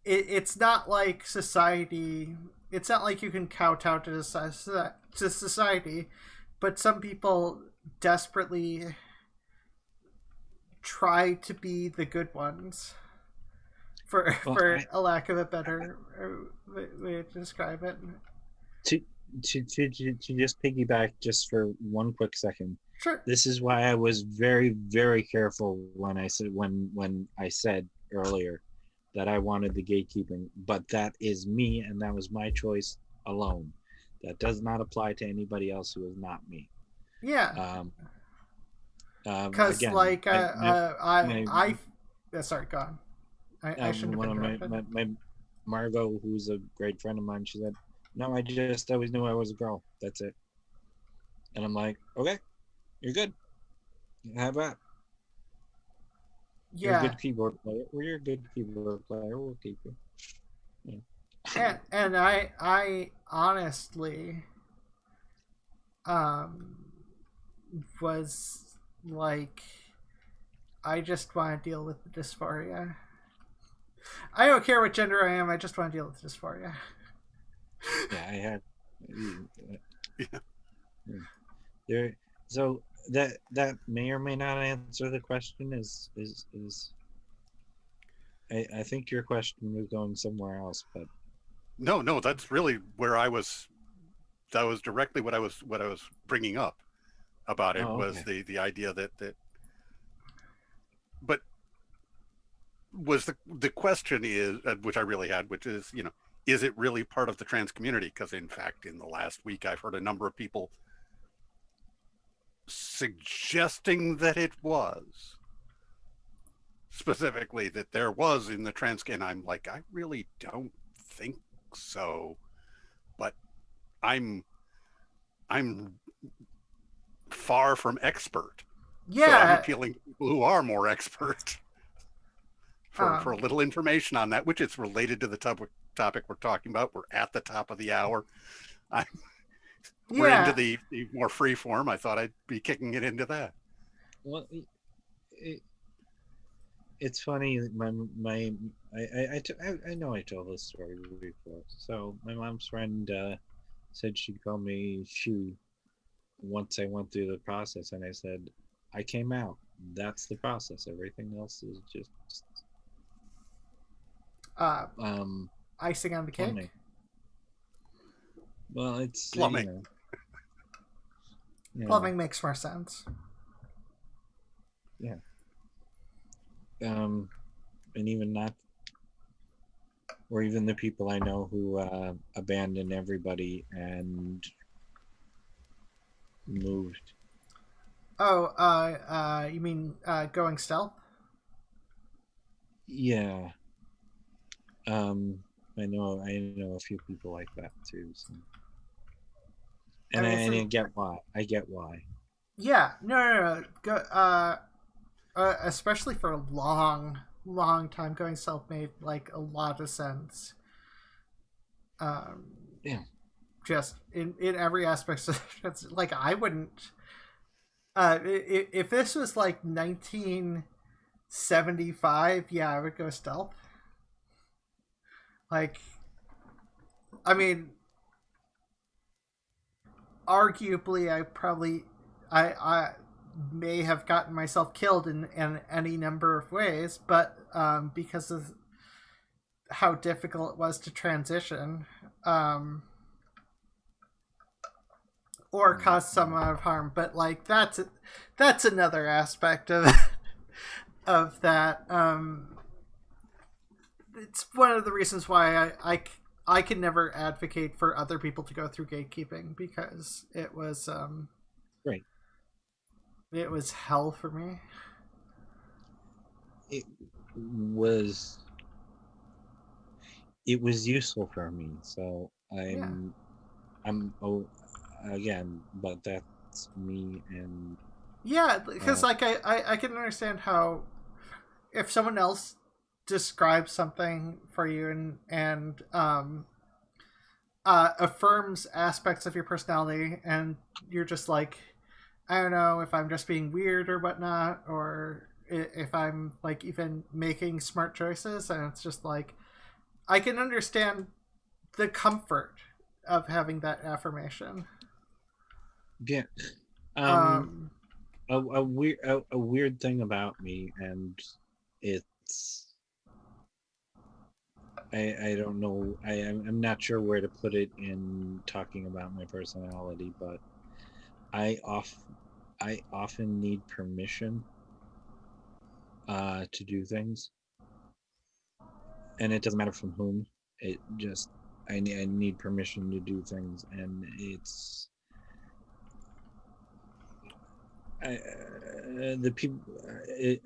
it's not like society, it's not like you can kowtow to society, but some people desperately try to be the good ones, for a lack of a better way to describe it. To just piggyback just for one quick second. Sure. This is why I was very, very careful when I said earlier that I wanted the gatekeeping, but that is me, and that was my choice alone. That does not apply to anybody else who is not me. Yeah. Because again, sorry, go on. I shouldn't have interrupted. my Margot, who's a great friend of mine, she said, "No, I just always knew I was a girl. That's it." And I'm like, "Okay, you're good. Have that. Yeah. You're a good keyboard player. You're a good keyboard player. We'll keep you." Yeah. And I honestly was like, I just want to deal with the dysphoria. I don't care what gender I am, I just want to deal with dysphoria. Yeah, I had. Yeah. There. So that may or may not answer the question. Is I think your question was going somewhere else, but No, that's really where I was. That was directly what I was bringing up about it. Was the idea that but was the question is, which I really had, which is, is it really part of the trans community? Because in fact, in the last week, I've heard a number of people suggesting that it was, specifically that there was in the trans, and I'm like, I really don't think so, but I'm far from expert. Yeah. So I'm appealing to people who are more expert for a little information on that, which is related to the topic we're talking about. We're at the top of the hour. We're into the more free form. I thought I'd be kicking it into that. Well, it's funny. I know I told this story before. So my mom's friend said she'd call me Shu once I went through the process, and I said, I came out. That's the process. Everything else is just icing on the cake. Plumbing. Well, it's plumbing. Plumbing makes more sense. Yeah. And even not, or even the people I know who abandoned everybody and moved. Oh, you mean going stealth? Yeah. I know a few people like that too. So. And I get why. Yeah, no. Go, especially for a long time, going stealth made like a lot of sense. Yeah. Just in every aspect. It's like I wouldn't. If this was like 1975, yeah, I would go stealth. Like, I mean, arguably, I may have gotten myself killed in any number of ways, but because of how difficult it was to transition, or cause some amount of harm. But like that's another aspect of of that. It's one of the reasons why I could never advocate for other people to go through gatekeeping because Right. it was hell for me. It was useful for me, so I'm again, but that's me. And yeah, because like I can understand how if someone else describes something for you and affirms aspects of your personality, and you're just like, I don't know if I'm just being weird or whatnot, or if I'm like even making smart choices, and it's just like I can understand the comfort of having that affirmation. yeah, a weird thing about me, and it's I don't know, I'm not sure where to put it in talking about my personality, but I often need permission to do things, and it doesn't matter from whom. It just I need permission to do things, and it's the people.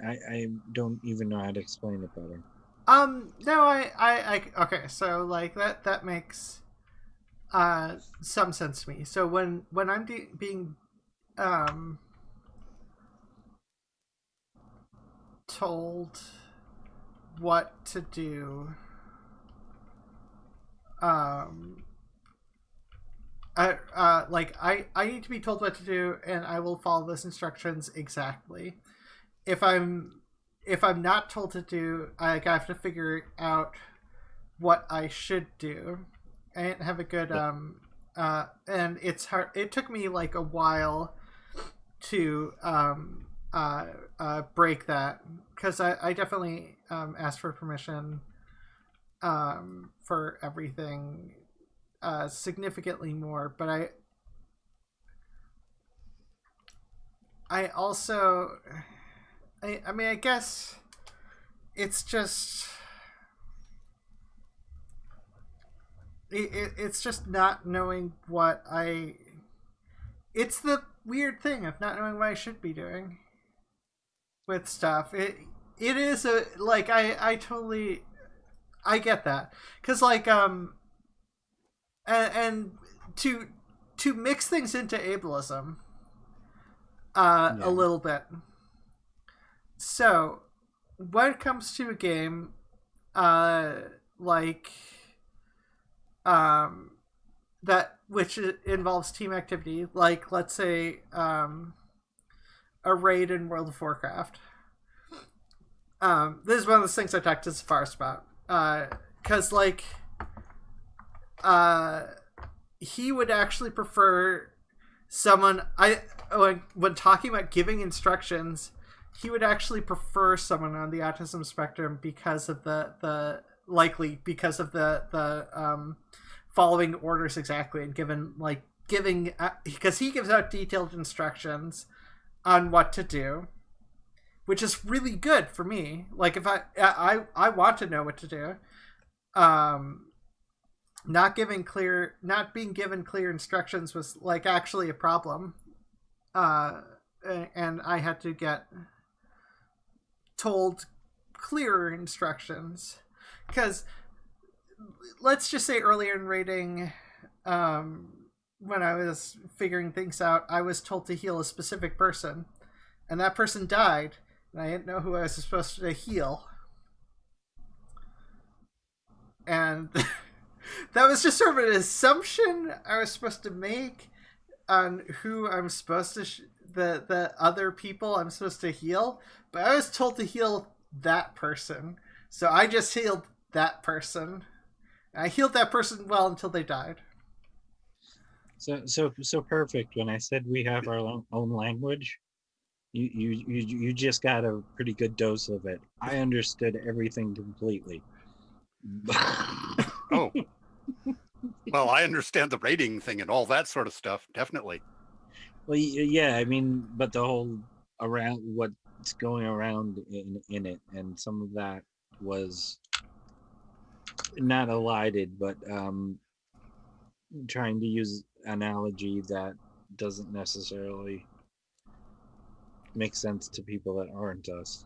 I don't even know how to explain it better. No, I okay, so like that makes some sense to me. So when I'm being told what to do, I need to be told what to do, and I will follow those instructions exactly. If I'm not told to do, I have to figure out what I should do. I didn't have a good and it's hard. It took me like a while to break that, because I definitely asked for permission for everything significantly more, but I also I mean, I guess it's just it's just not knowing what it's the weird thing of not knowing what I should be doing with stuff. It is a like I totally I get that, because like and to mix things into ableism a little bit. So when it comes to a game like that which involves team activity, like let's say a raid in World of Warcraft, this is one of those things I talked to Safaris about, because like he would actually prefer someone when talking about giving instructions, he would actually prefer someone on the autism spectrum because of the following orders exactly, and giving because he gives out detailed instructions on what to do, which is really good for me. Like if I want to know what to do, not being given clear instructions was like actually a problem, and I had to get told clearer instructions, because let's just say earlier in raiding, when I was figuring things out, I was told to heal a specific person, and that person died, and I didn't know who I was supposed to heal, and that was just sort of an assumption I was supposed to make on who I'm supposed to the other people I'm supposed to heal, but I was told to heal that person, so I just healed that person. I healed that person well until they died. So perfect. When I said we have our own language, you just got a pretty good dose of it. I understood everything completely. Oh. Well, I understand the rating thing and all that sort of stuff, definitely. Well, yeah, I mean, but the whole around what's going around in it, and some of that was not elided, but trying to use analogy that doesn't necessarily make sense to people that aren't us.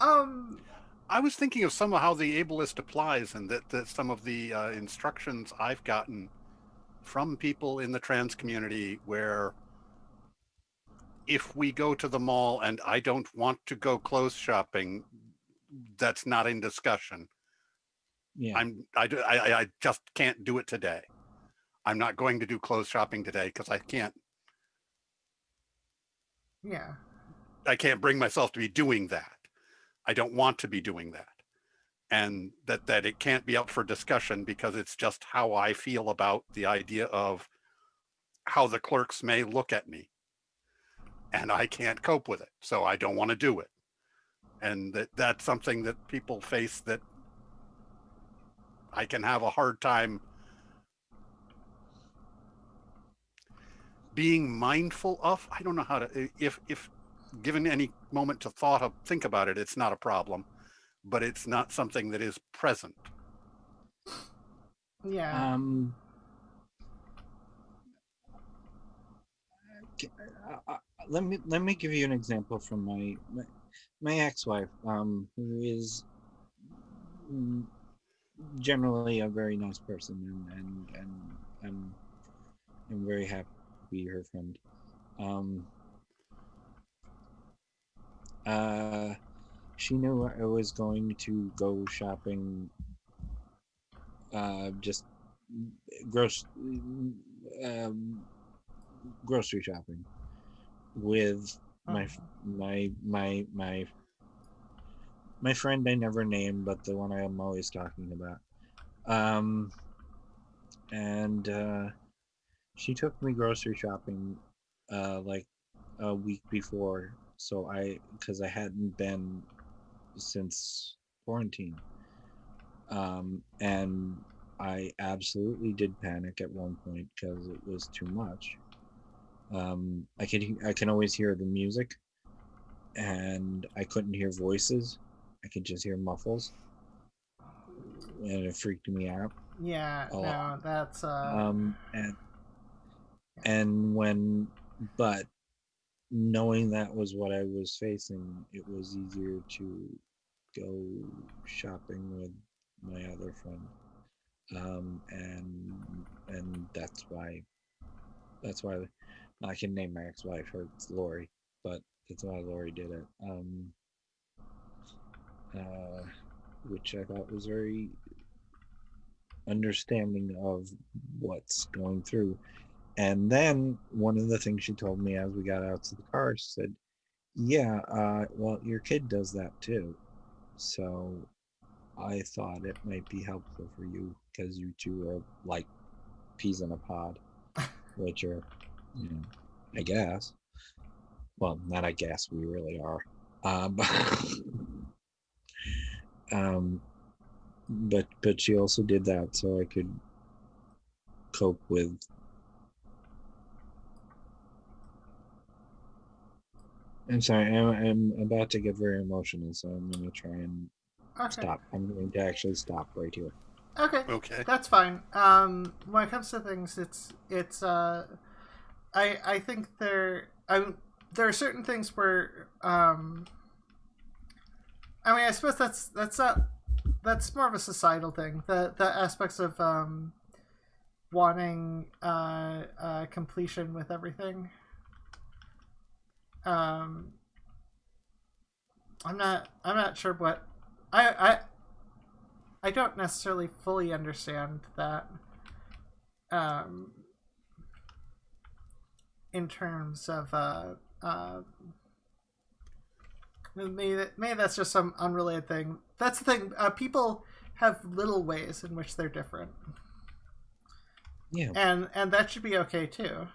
I was thinking of some of how the ableist applies, and that some of the instructions I've gotten from people in the trans community, where if we go to the mall and I don't want to go clothes shopping, that's not in discussion. Yeah. I just can't do it today. I'm not going to do clothes shopping today because I can't bring myself to be doing that. I don't want to be doing that. And that it can't be up for discussion because it's just how I feel about the idea of how the clerks may look at me. And I can't cope with it. So I don't want to do it. And that's something that people face that I can have a hard time being mindful of. I don't know how to, if given any moment to think about it, it's not a problem, but it's not something that is present. Yeah. Let me give you an example from my ex-wife, who is generally a very nice person, and I'm very happy to be her friend. She knew I was going to go shopping, just grocery shopping with my friend I never named, but the one I'm always talking about. And she took me grocery shopping like a week before, because I hadn't been since quarantine. And I absolutely did panic at one point because it was too much. I can always hear the music, and I couldn't hear voices. I could just hear muffles, and it freaked me out. Yeah, a no, lot. that's But knowing that was what I was facing, it was easier to go shopping with my other friend. And that's why I can name my ex-wife. It's Lori, but that's why Lori did it. Which I thought was very understanding of what's going through. And then one of the things she told me as we got out to the car, she said, yeah, well, your kid does that too. So I thought it might be helpful for you because you two are like peas in a pod, which are, I guess. Well, not I guess, we really are. But she also did that so I could cope with. I'm sorry, I'm about to get very emotional, so I'm going to try and stop. I'm going to actually stop right here. Okay. That's fine. When it comes to things, it's I think there are certain things where I suppose that's more of a societal thing. The aspects of wanting completion with everything. I'm not sure what I don't necessarily fully understand that in terms of maybe that's just some unrelated thing. That's the thing. People have little ways in which they're different. Yeah. And that should be okay too.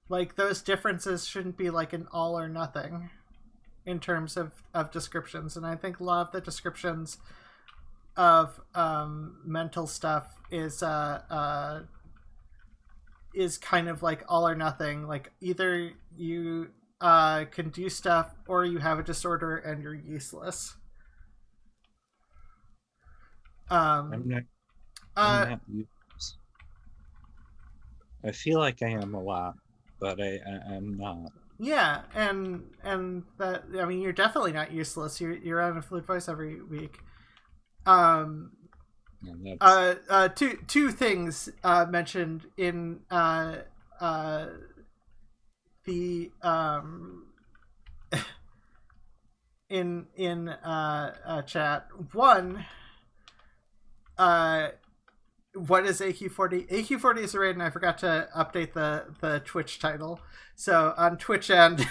Like those differences shouldn't be like an all or nothing in terms of descriptions. And I think a lot of the descriptions of mental stuff is kind of like all or nothing. Like either you can do stuff, or you have a disorder and you're useless. I'm not useless. I feel like I am a lot, but I'm not. Yeah, and that, I mean, you're definitely not useless. You're on a fluid voice every week. Two things mentioned in the in chat. One, what is AQ40? AQ40 is a raid, and I forgot to update the Twitch title. So on Twitch end,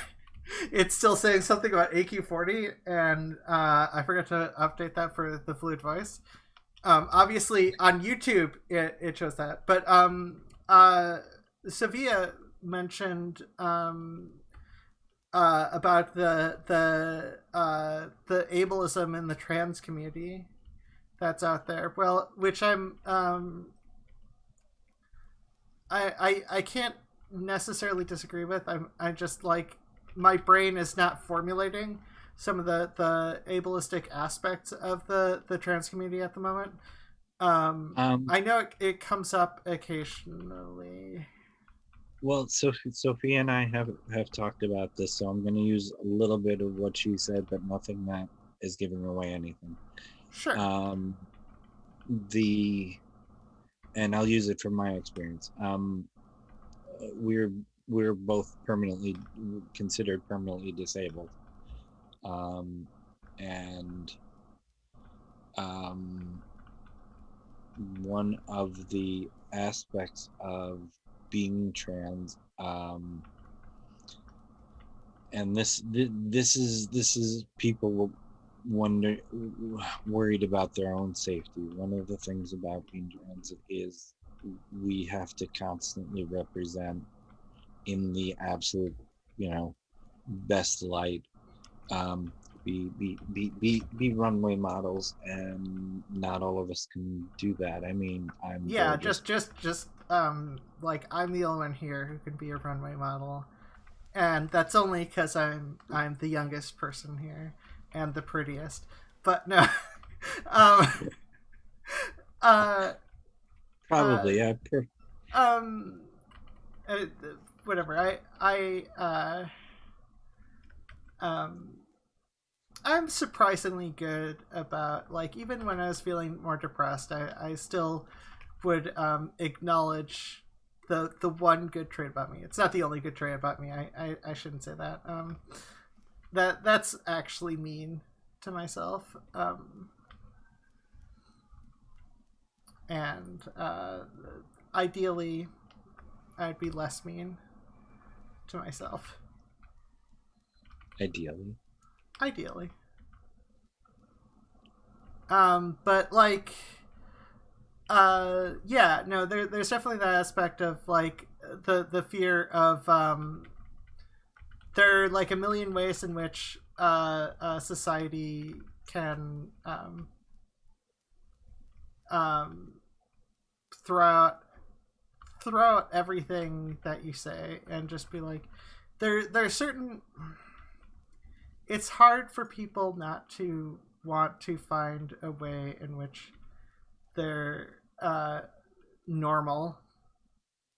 it's still saying something about AQ40, and I forgot to update that for the fluid voice. Obviously on YouTube it shows that, but Sevilla mentioned about the ableism in the trans community that's out there. Well, which I can't necessarily disagree with. I just, like, my brain is not formulating some of the ableistic aspects of the trans community at the moment. I know it comes up occasionally. Well, Sophie and I have talked about this, so I'm going to use a little bit of what she said, but nothing that is giving away anything. Sure. And I'll use it from my experience. We're both considered permanently disabled. One of the aspects of being trans, and this is people worried about their own safety. One of the things about being trans is we have to constantly represent in the absolute, best light, be runway models, and not all of us can do that. I mean, just like, I'm the only one here who can be a runway model, and that's only because I'm the youngest person here and the prettiest. But no, probably, whatever. I'm surprisingly good about, like, even when I was feeling more depressed, I still would acknowledge the one good trait about me. It's not the only good trait about me. I shouldn't say that. That's actually mean to myself. And ideally, I'd be less mean to myself. Ideally. But, like, yeah, no, there's definitely that aspect of, like, the fear of, there are, like, a million ways in which society can throw out everything that you say, and just be like, there's certain, it's hard for people not to want to find a way in which they're normal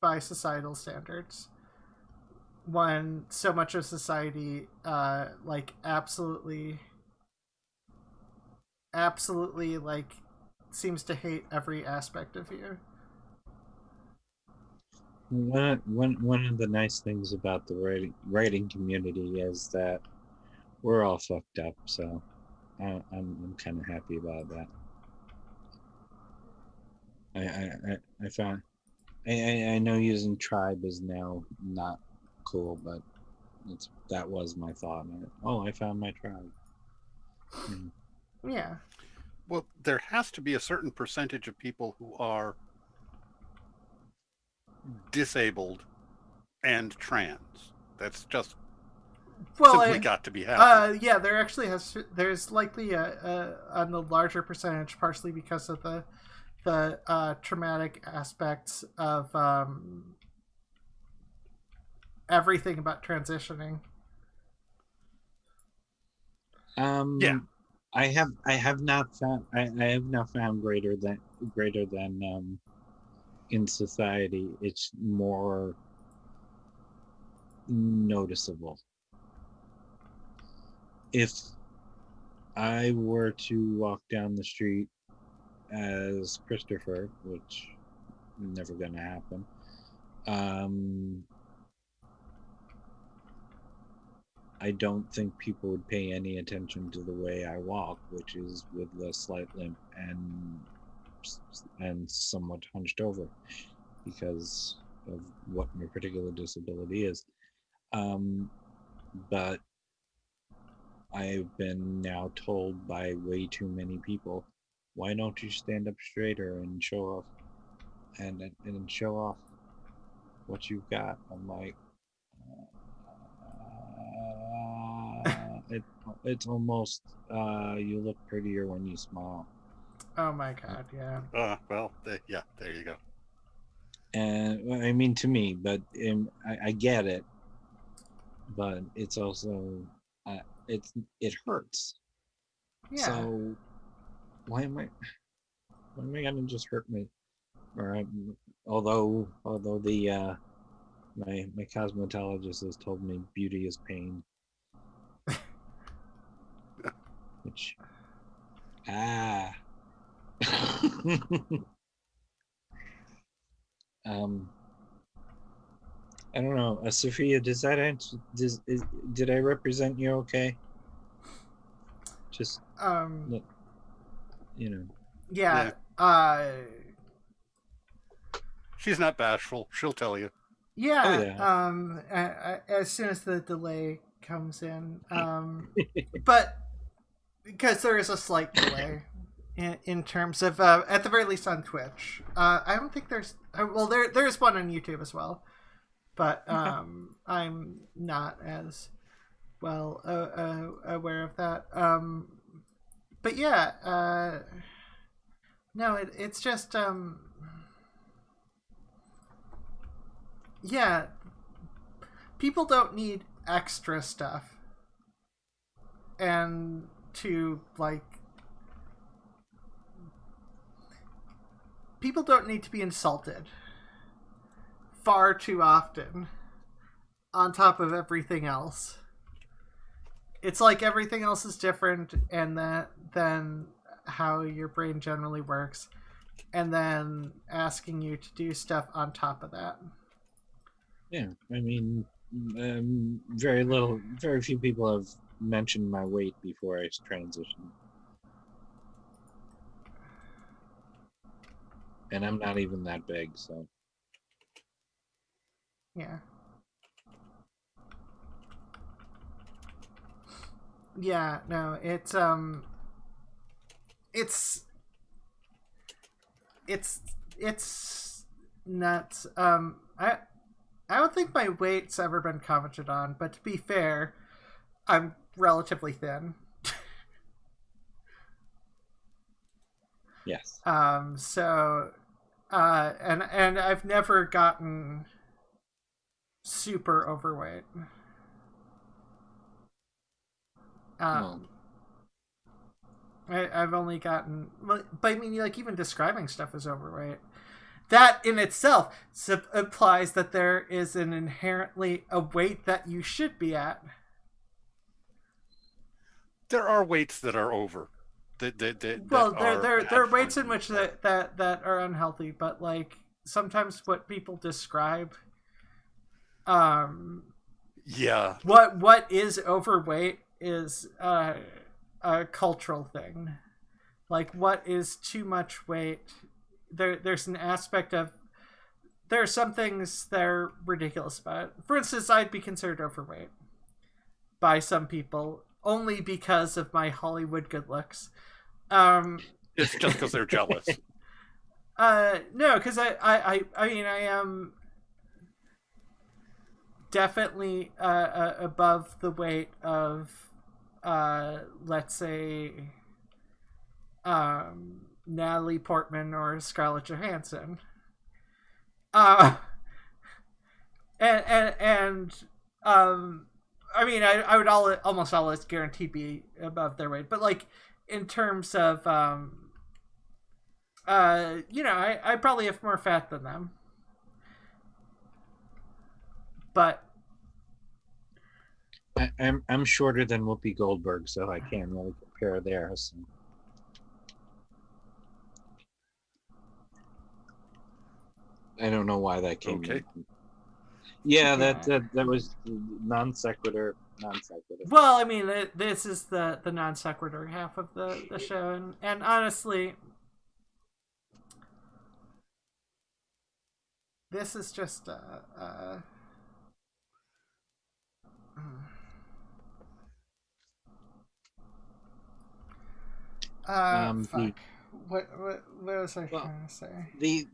by societal standards, when so much of society like absolutely like seems to hate every aspect of you. One of the nice things about the writing community is that we're all fucked up, so I'm kind of happy about that. I found, I know using tribe is now not cool, but that was my thought. I found my tribe. Yeah. Well, there has to be a certain percentage of people who are disabled and trans. That's just simply got to be happening. Yeah, there's likely on the larger percentage, partially because of the traumatic aspects of everything about transitioning. Yeah. I have not found greater than in society. It's more noticeable. If I were to walk down the street as Christopher, which is never going to happen, I don't think people would pay any attention to the way I walk, which is with a slight limp and somewhat hunched over because of what my particular disability is. But I've been now told by way too many people, why don't you stand up straighter and show off and show off what you've got? I'm like, it's almost you look prettier when you smile. Oh my god, yeah. Well, yeah, there you go. And I mean, to me, but I get it, but it's also it hurts. Yeah. So why am I gonna just hurt me? Or although the my cosmetologist has told me beauty is pain, which I don't know. Sophia, does that answer? Did I represent you okay? Just you know. Yeah. She's not bashful. She'll tell you. Yeah. Oh, yeah. As soon as the delay comes in, but because there is a slight delay in terms of at the very least on Twitch. I don't think there's well there's one on YouTube as well, but I'm not as well aware of that. But yeah, no, it's just yeah, people don't need extra stuff and to like people don't need to be insulted far too often on top of everything else. It's like everything else is different and than how your brain generally works, and then asking you to do stuff on top of that. Yeah, I mean, very few people have mentioned my weight before I transitioned. And I'm not even that big, so. Yeah. Yeah, no, it's nuts. I don't think my weight's ever been commented on, but to be fair, I'm relatively thin. Yes. So and I've never gotten super overweight. I've only gotten, but I mean, like, even describing stuff as overweight. That in itself implies that there is an inherently a weight that you should be at. There are weights that are over. Well, there are weights in which that are unhealthy, but like sometimes what people describe, yeah, what is overweight is a cultural thing. Like, what is too much weight? There's an aspect of there are some things that are ridiculous about it. For instance, I'd be considered overweight by some people only because of my Hollywood good looks. It's just because they're jealous. No, because I mean, I am definitely above the weight of let's say Natalie Portman or Scarlett Johansson. And I mean, I would almost always guarantee be above their weight, but like in terms of I probably have more fat than them, but I'm shorter than Whoopi Goldberg, so I can't really compare there. So. I don't know why that came. Okay. In. Yeah, that was non sequitur. Well, I mean, this is the non sequitur half of the show, and honestly, this is just fuck. What was I trying to say? The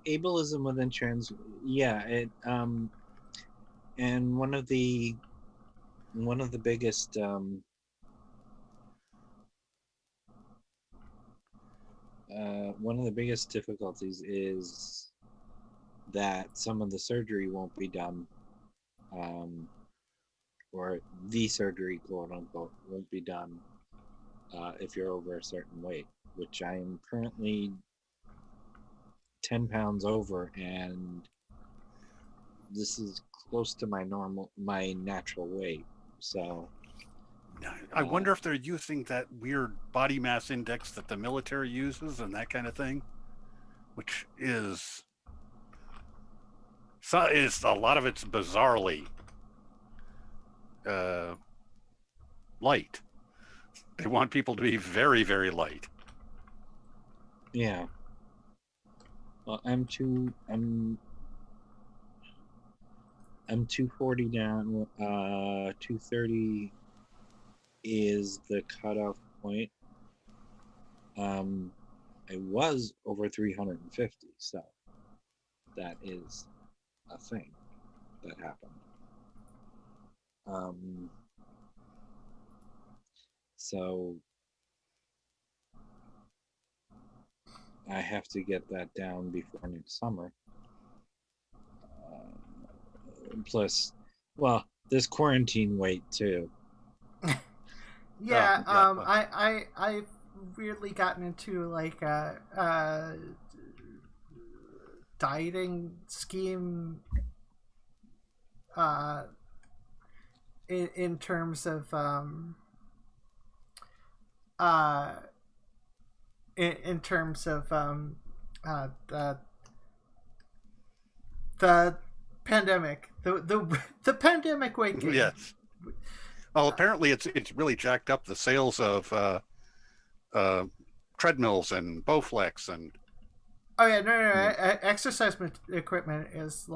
ableism within trans, it and one of the biggest difficulties is that some of the surgery won't be done, or the surgery, quote unquote, won't be done if you're over a certain weight, which I am currently 10 pounds over, and this is close to my natural weight. So I wonder if they're using that weird body mass index that the military uses and that kind of thing, which is a lot of it's bizarrely light. They want people to be very, very light. Yeah. Well, I'm 240 down. 230 is the cutoff point. I was over 350, so that is a thing that happened. So I have to get that down before next summer. Plus, well, there's quarantine weight too. Yeah, I've weirdly gotten into like a dieting scheme in terms of in terms of the pandemic, the pandemic weight gain. Yes. Well, apparently it's really jacked up the sales of treadmills and Bowflex and. Oh yeah, no. Exercise equipment is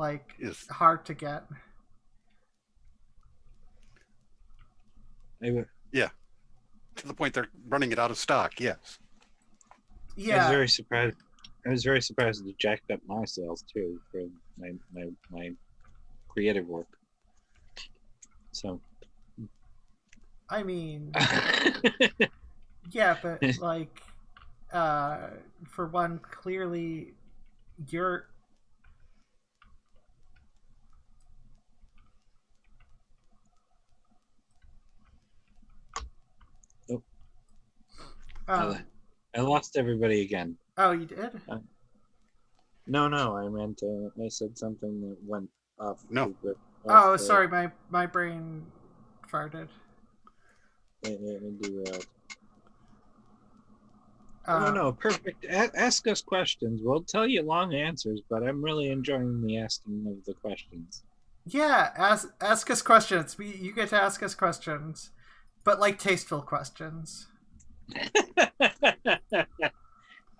hard to get. Yeah. To the point they're running it out of stock. Yes. Yeah. I was very surprised. That it jacked up my sales too for my creative work. So. I mean, yeah, but like, for one, clearly, you're. Oh. I lost everybody again. Oh, you did? No, I meant I said something that went off. No. Oh, sorry, my brain farted. No, perfect. Ask us questions. We'll tell you long answers, but I'm really enjoying the asking of the questions. Yeah, ask us questions. You get to ask us questions, but like tasteful questions.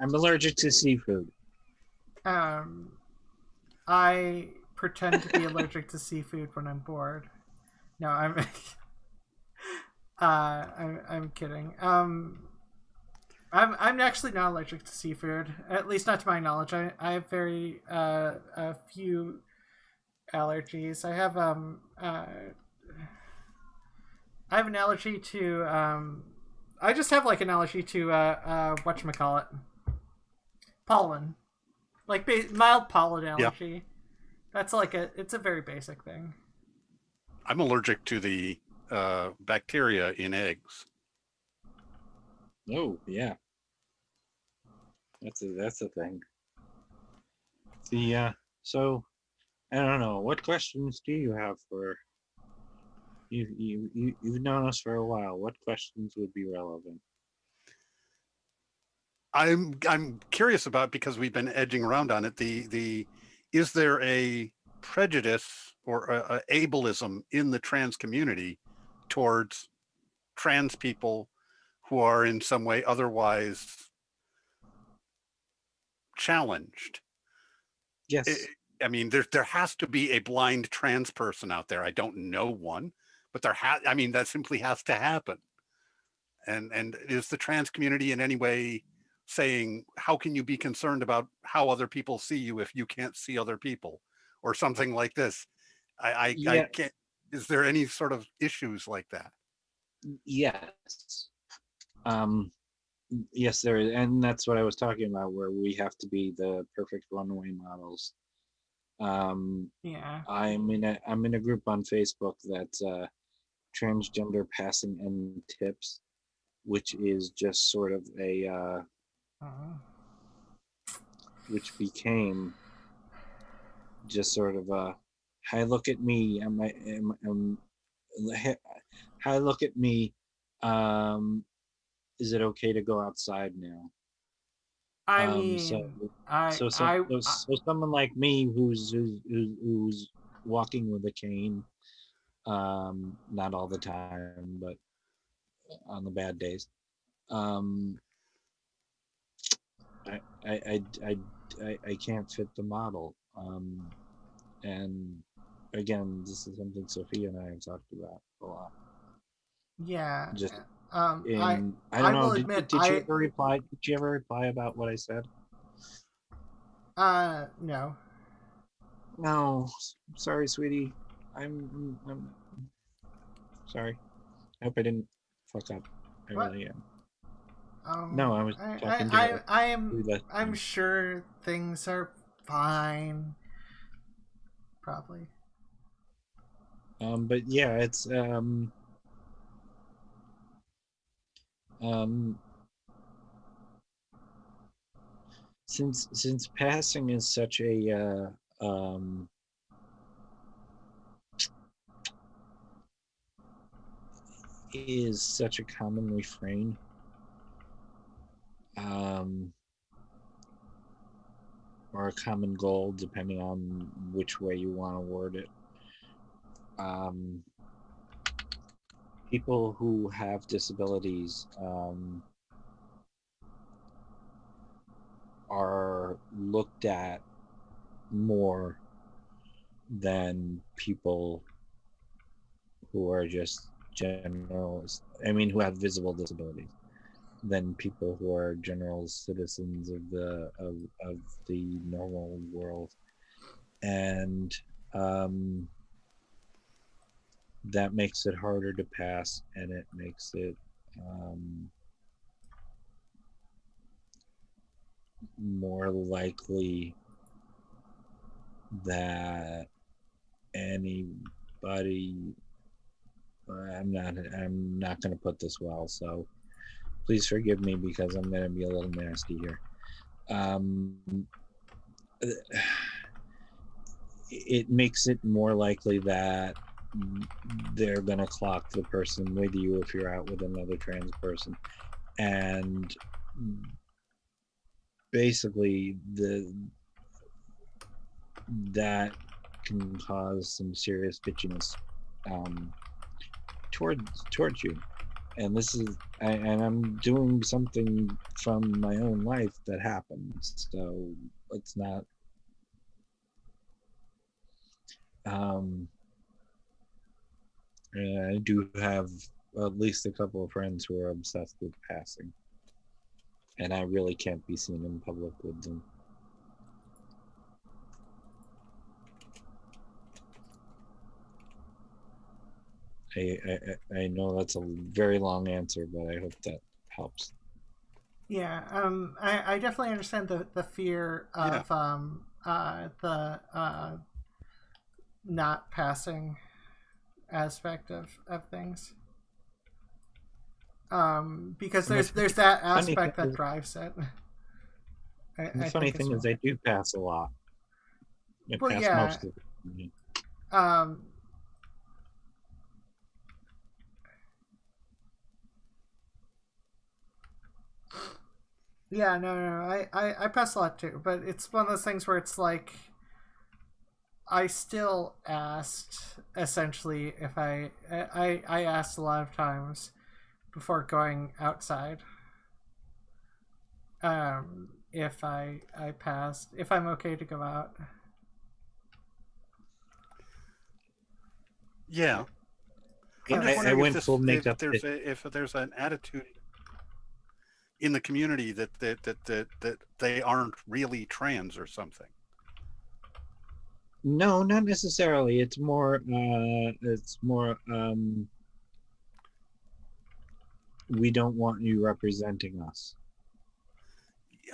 I'm allergic to seafood. I pretend to be allergic to seafood when I'm bored. No, I'm kidding. I'm actually not allergic to seafood, at least not to my knowledge. I have very a few allergies. I have an allergy to I just have like an allergy to whatchamacallit, pollen, like mild pollen allergy. Yeah. That's like it's a very basic thing. I'm allergic to the bacteria in eggs. Oh, yeah. That's a thing. So I don't know. What questions do you have for you've known us for a while? What questions would be relevant? I'm curious about, because we've been edging around on it. The is there a prejudice or a ableism in the trans community towards trans people who are in some way otherwise challenged? Yes. I mean, there has to be a blind trans person out there. I don't know one, but I mean, that simply has to happen. And is the trans community in any way saying, how can you be concerned about how other people see you if you can't see other people, or something like this? I Yeah. can't. Is there any sort of issues like that? Yes. Um. Yes, there is, and that's what I was talking about, where we have to be the perfect runway models. Yeah. I'm in a group on Facebook that's transgender passing and tips, which is just sort of a which became just sort of a hi, look at me, hi, look at me, is it okay to go outside now? I So mean, I so someone like me who's walking with a cane, not all the time, but on the bad days, um, I I I I, I can't fit the model, and again, this is something Sophia and I have talked about a lot. yeah. Just I in, I don't I know. will admit Did you ever reply? Did you ever reply about what I said? no. No, sorry, sweetie. I'm sorry. I hope I didn't fuck up. I What? really am. No, I was talking to her. I am. Through the I'm sure things are fine. Probably. but yeah, it's um since passing is such a is such a common refrain, um or a common goal, depending on which way you want to word it. um People who have disabilities are looked at more than people who are just generals. I mean, who have visible disabilities, than people who are general citizens of the normal world, and that makes it harder to pass, and it makes it more likely that anybody I'm not going to put this well, so please forgive me, because I'm going to be a little nasty here. It makes it more likely that they're going to clock the person with you if you're out with another trans person, and basically that can cause some serious bitchiness towards you. And this is and I'm doing something from my own life that happens, so let's not I do have at least a couple of friends who are obsessed with passing, and I really can't be seen in public with them. I know that's a very long answer, but I hope that helps. Yeah. I definitely understand the fear of the not passing. aspect of things. Because there's that aspect that drives it. The funny thing is, I do pass a lot. I well, pass yeah. most of it. Yeah, no, I pass a lot too, but it's one of those things where it's like I still asked essentially if I asked a lot of times before going outside. If I passed, if I'm okay to go out. Yeah. Yeah, I went full makeup. If there's an attitude in the community that they aren't really trans or something. No, not necessarily. It's more we don't want you representing us.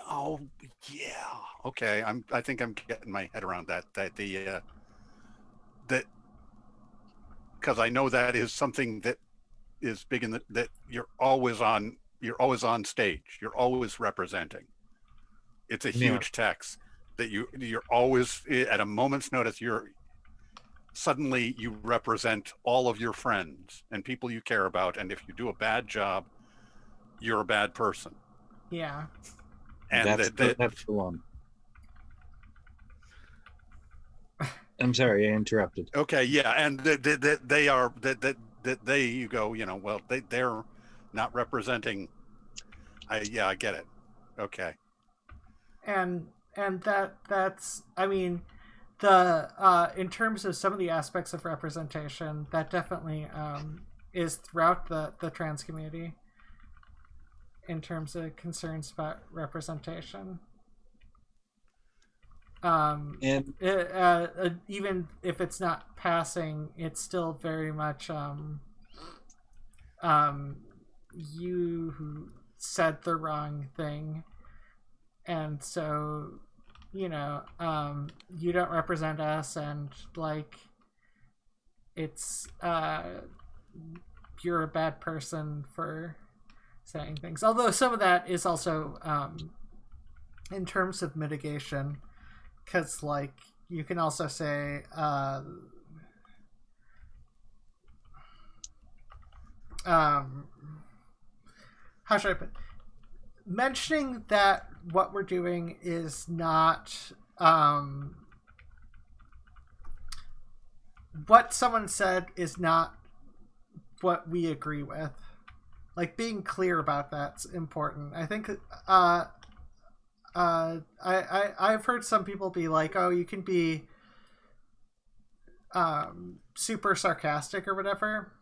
Oh yeah. Okay. I think I'm getting my head around that because I know that is something that is big in that you're always on stage. You're always representing. It's a huge text that you're always at a moment's notice. Suddenly you represent all of your friends and people you care about, and if you do a bad job, you're a bad person. Yeah. And that's the one. I'm sorry, I interrupted. Okay, yeah, and they are you go, well, they're not representing. I get it. Okay. And that's I mean, the in terms of some of the aspects of representation, that definitely is throughout the trans community in terms of concerns about representation. And even if it's not passing, it's still very much you who said the wrong thing, and so you don't represent us, and like it's you're a bad person for saying things. Although some of that is also in terms of mitigation. Because, like, you can also say, how should I put it? Mentioning that what we're doing is not, what someone said is not what we agree with. Like, being clear about that's important. I think, I've heard some people be like, oh, you can be super sarcastic or whatever,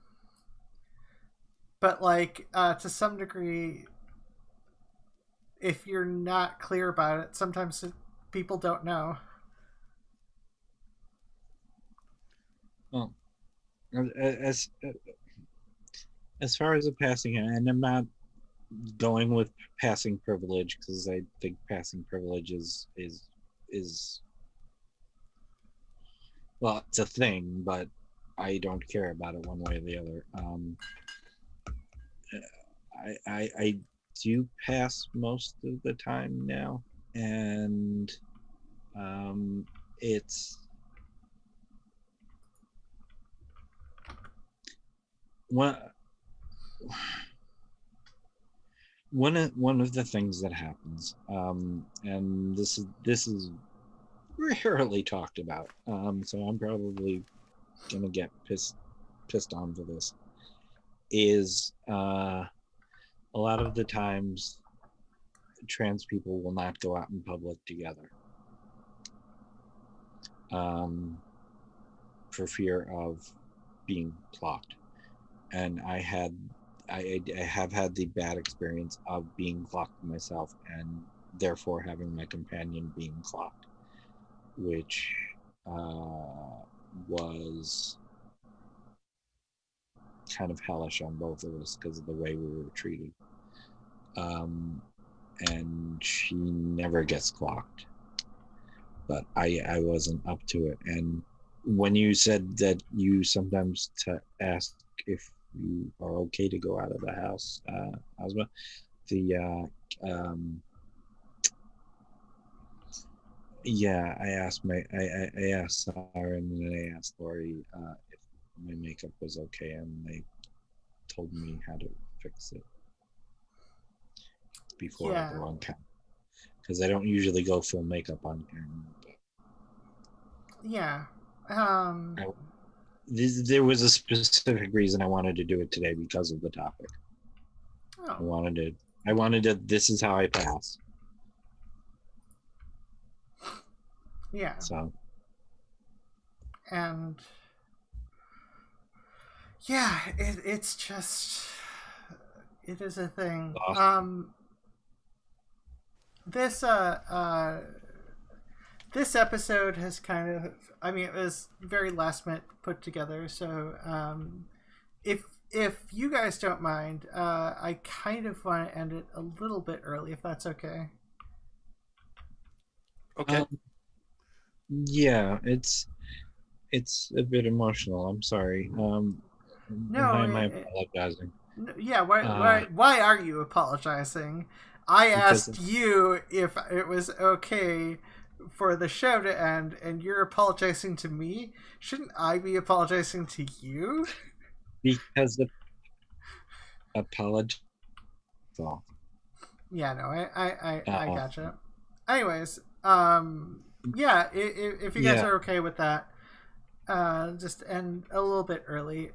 but like to some degree, if you're not clear about it, sometimes people don't know. Well, as far as the passing, and I'm not going with passing privilege because I think passing privilege is well, it's a thing, but I don't care about it one way or the other. I do pass most of the time now, and it's one of the things that happens, and this is rarely talked about, so I'm probably gonna get pissed on for this, is a lot of the times trans people will not go out in public together for fear of being clocked. And I have had the bad experience of being clocked myself, and therefore having my companion being clocked, which was kind of hellish on both of us because of the way we were treated. And she never gets clocked, but I wasn't up to it, and when you said that you sometimes ask if you are okay to go out of the house, Ozma, the yeah, I asked I asked Sarah and then I asked Lori if my makeup was okay, and they told me how to fix it before I Yeah. go on camera, because I don't usually go full makeup on camera. Yeah. But there was a specific reason I wanted to do it today because of the topic. I Oh. wanted to. This is how I pass. Yeah. So. And yeah, it's just it is a thing. Awesome. This this episode has kind of, I mean, it was very last minute put together, so if you guys don't mind, I kind of want to end it a little bit early, if that's okay. Okay. Yeah, it's a bit emotional. I'm sorry. No, why am I apologizing? Yeah, why are you apologizing? I asked you if it was okay for the show to end, and you're apologizing to me. Shouldn't I be apologizing to you? Because the apology. Yeah, no, I gotcha. Anyways, yeah, if you guys are okay with that, just end a little bit early.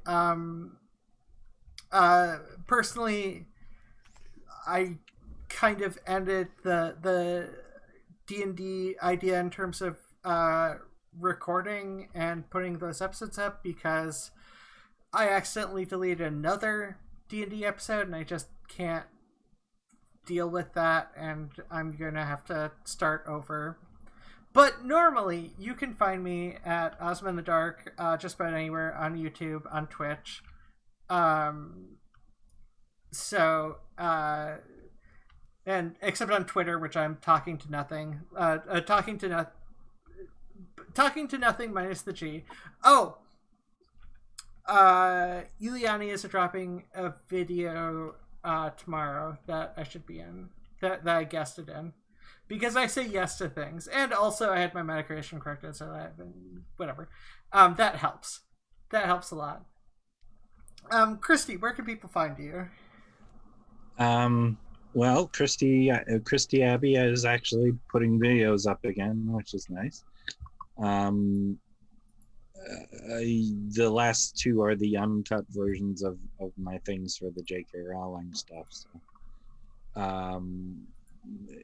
Personally, I kind of ended the D&D idea in terms of recording and putting those episodes up because I accidentally deleted another D&D episode and I just can't deal with that, and I'm gonna have to start over. But normally you can find me at Ozma in the Dark just about anywhere on YouTube, on Twitch. So and except on Twitter, which I'm talking to nothing. Talking to nothing minus the G. Oh, Ileani is dropping a video tomorrow that I should be in, that I guested in, because I say yes to things, and also I had my medication corrected, so I've been whatever. That helps. That helps a lot. Christy, where can people find you? Well, Christy Abbey is actually putting videos up again, which is nice. The last two are the uncut versions of my things for the J.K. Rowling stuff. So,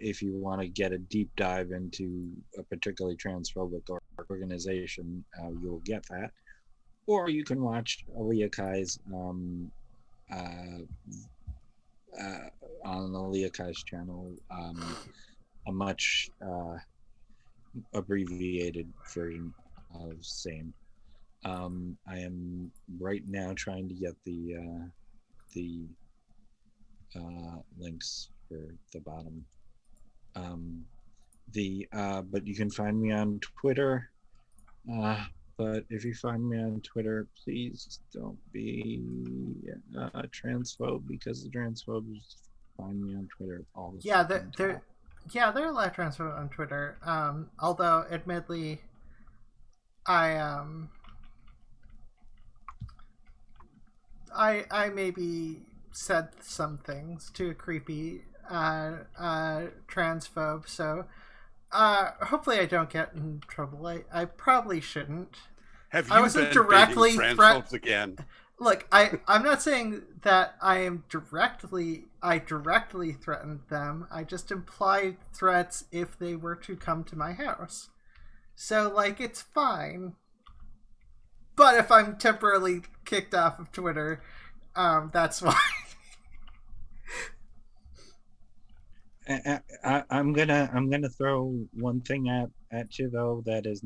if you want to get a deep dive into a particularly transphobic organization, you'll get that. Or you can watch Aaliyah Kai's on Aaliyah Kai's channel, a much abbreviated version of same. I am right now trying to get the links for the bottom. But you can find me on Twitter. But if you find me on Twitter, please don't be transphobe, because the transphobes find me on Twitter all the time. Yeah, there are a lot of transphobes on Twitter. Although, admittedly, I maybe said some things to a creepy transphobe, so hopefully I don't get in trouble. I probably shouldn't. Have you I wasn't been directly transphobes again? Look, I'm not saying that I directly threatened them. I just implied threats if they were to come to my house. So, like, it's fine. But if I'm temporarily kicked off of Twitter, that's why. I'm gonna throw one thing at you though that has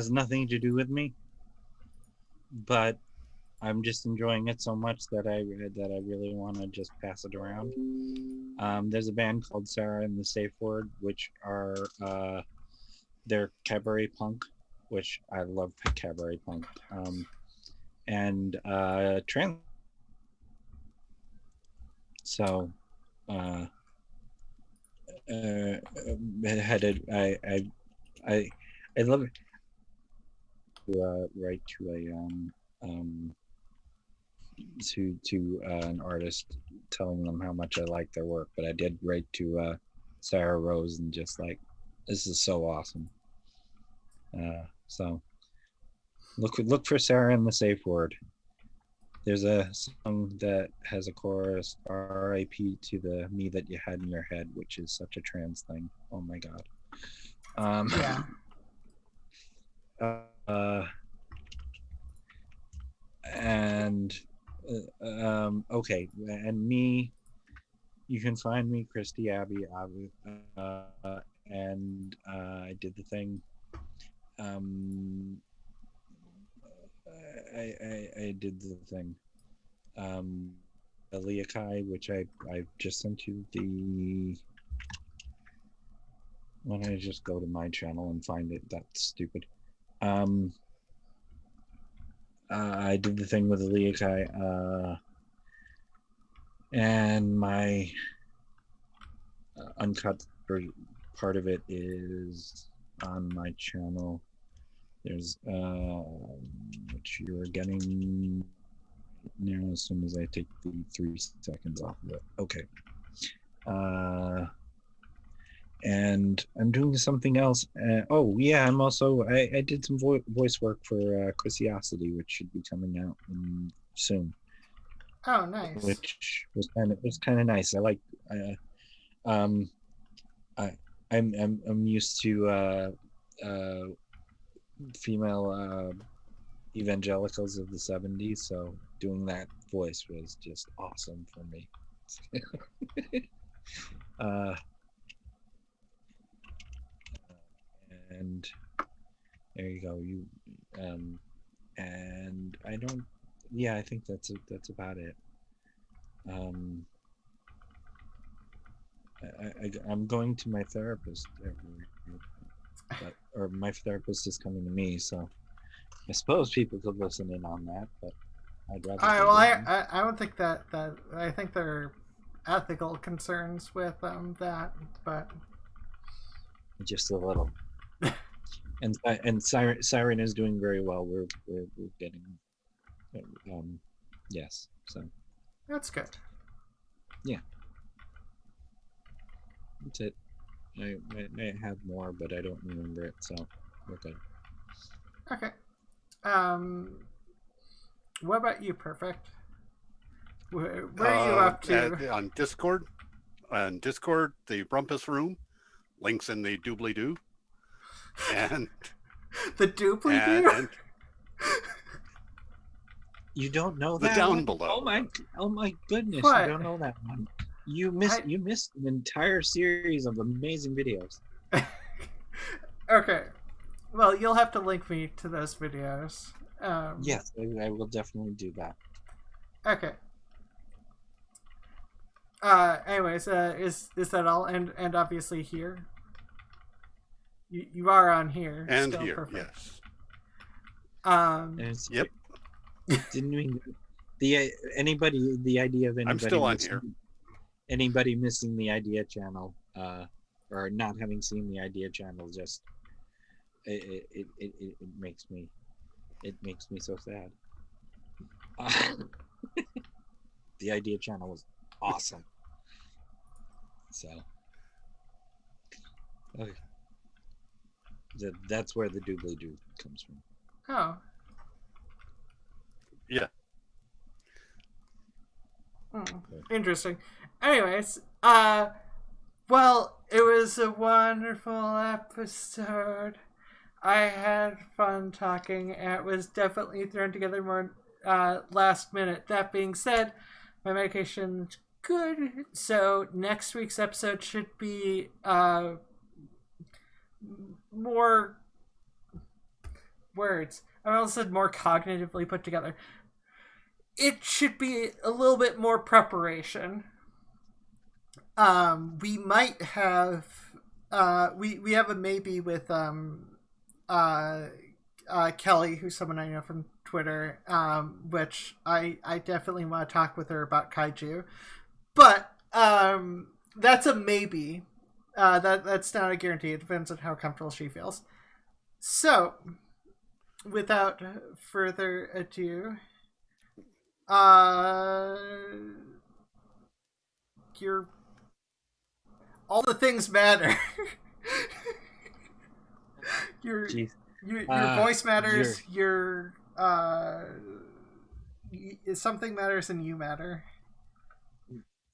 nothing to do with me, but I'm just enjoying it so much that I really want to just pass it around. There's a band called Sarah and the Safe Word, which are they're cabaret punk, which I love cabaret punk, and trans. So headed I love it to write to an artist telling them how much I like their work, but I did write to Sarah Rose and just like, this is so awesome. So look for Sarah in the Safe Word. There's a song that has a chorus, R.I.P. to the me that you had in your head, which is such a trans thing. Oh my god. Yeah. And okay, and me, you can find me Christy Abbey, and I did the thing. I did the thing. Eliakai, which I just sent you the. Why don't I just go to my channel and find it? That's stupid. I did the thing with Eliakai, and my uncut part of it is on my channel. There's which you're getting now as soon as I take the 3 seconds off of it. Okay. And I'm doing something else. Oh yeah, I'm also I did some voice work for Christiosity, which should be coming out soon. Oh, nice. Which was kind of nice. I like. I'm used to female evangelicals of the 70s, so doing that voice was just awesome for me. And there you go. And I don't. Yeah, I think that's about it. I'm going to my therapist or my therapist is coming to me, so I suppose people could listen in on that, but I'd rather. I don't think that I think there are ethical concerns with that, but just a little. And Siren is doing very well. We're getting yes, so that's good. Yeah, that's it. I may have more, but I don't remember it, so we're good. Okay. What about you, Perfict? Where are you up to? On Discord? On Discord, the Rumpus Room. Links in the doobly-doo. And the doobly-doo? You don't know the that down one? below. Oh my goodness! What? You don't know that one. You missed an entire series of amazing videos. Okay, well, you'll have to link me to those videos. Yes, I will definitely do that. Okay. Anyways, is that all? And obviously here. You are on here. And still, here, Perfect. yes. Yep. Didn't we? The idea of anybody. I'm still on here. Anybody missing the idea channel, or not having seen the idea channel, just it makes me so sad. The idea channel was awesome. So okay. That's where the doobly-doo comes from. Oh. Yeah. Interesting. Anyways, well, it was a wonderful episode. I had fun talking, and it was definitely thrown together more last minute. That being said, my medication's good, so next week's episode should be more words. I almost said more cognitively put together. it should be a little bit more preparation. We might have we have a maybe with Kelly, who's someone I know from Twitter, which I definitely want to talk with her about kaiju, but that's a maybe. That's not a guarantee. It depends on how comfortable she feels. So, without further ado, your all the things matter. your voice matters. Your something matters, and you matter.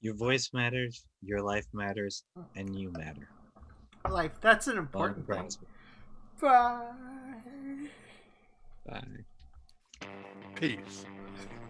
Your voice matters, your life matters, and you matter. Life, that's an important thing. Bye. Bye. Peace.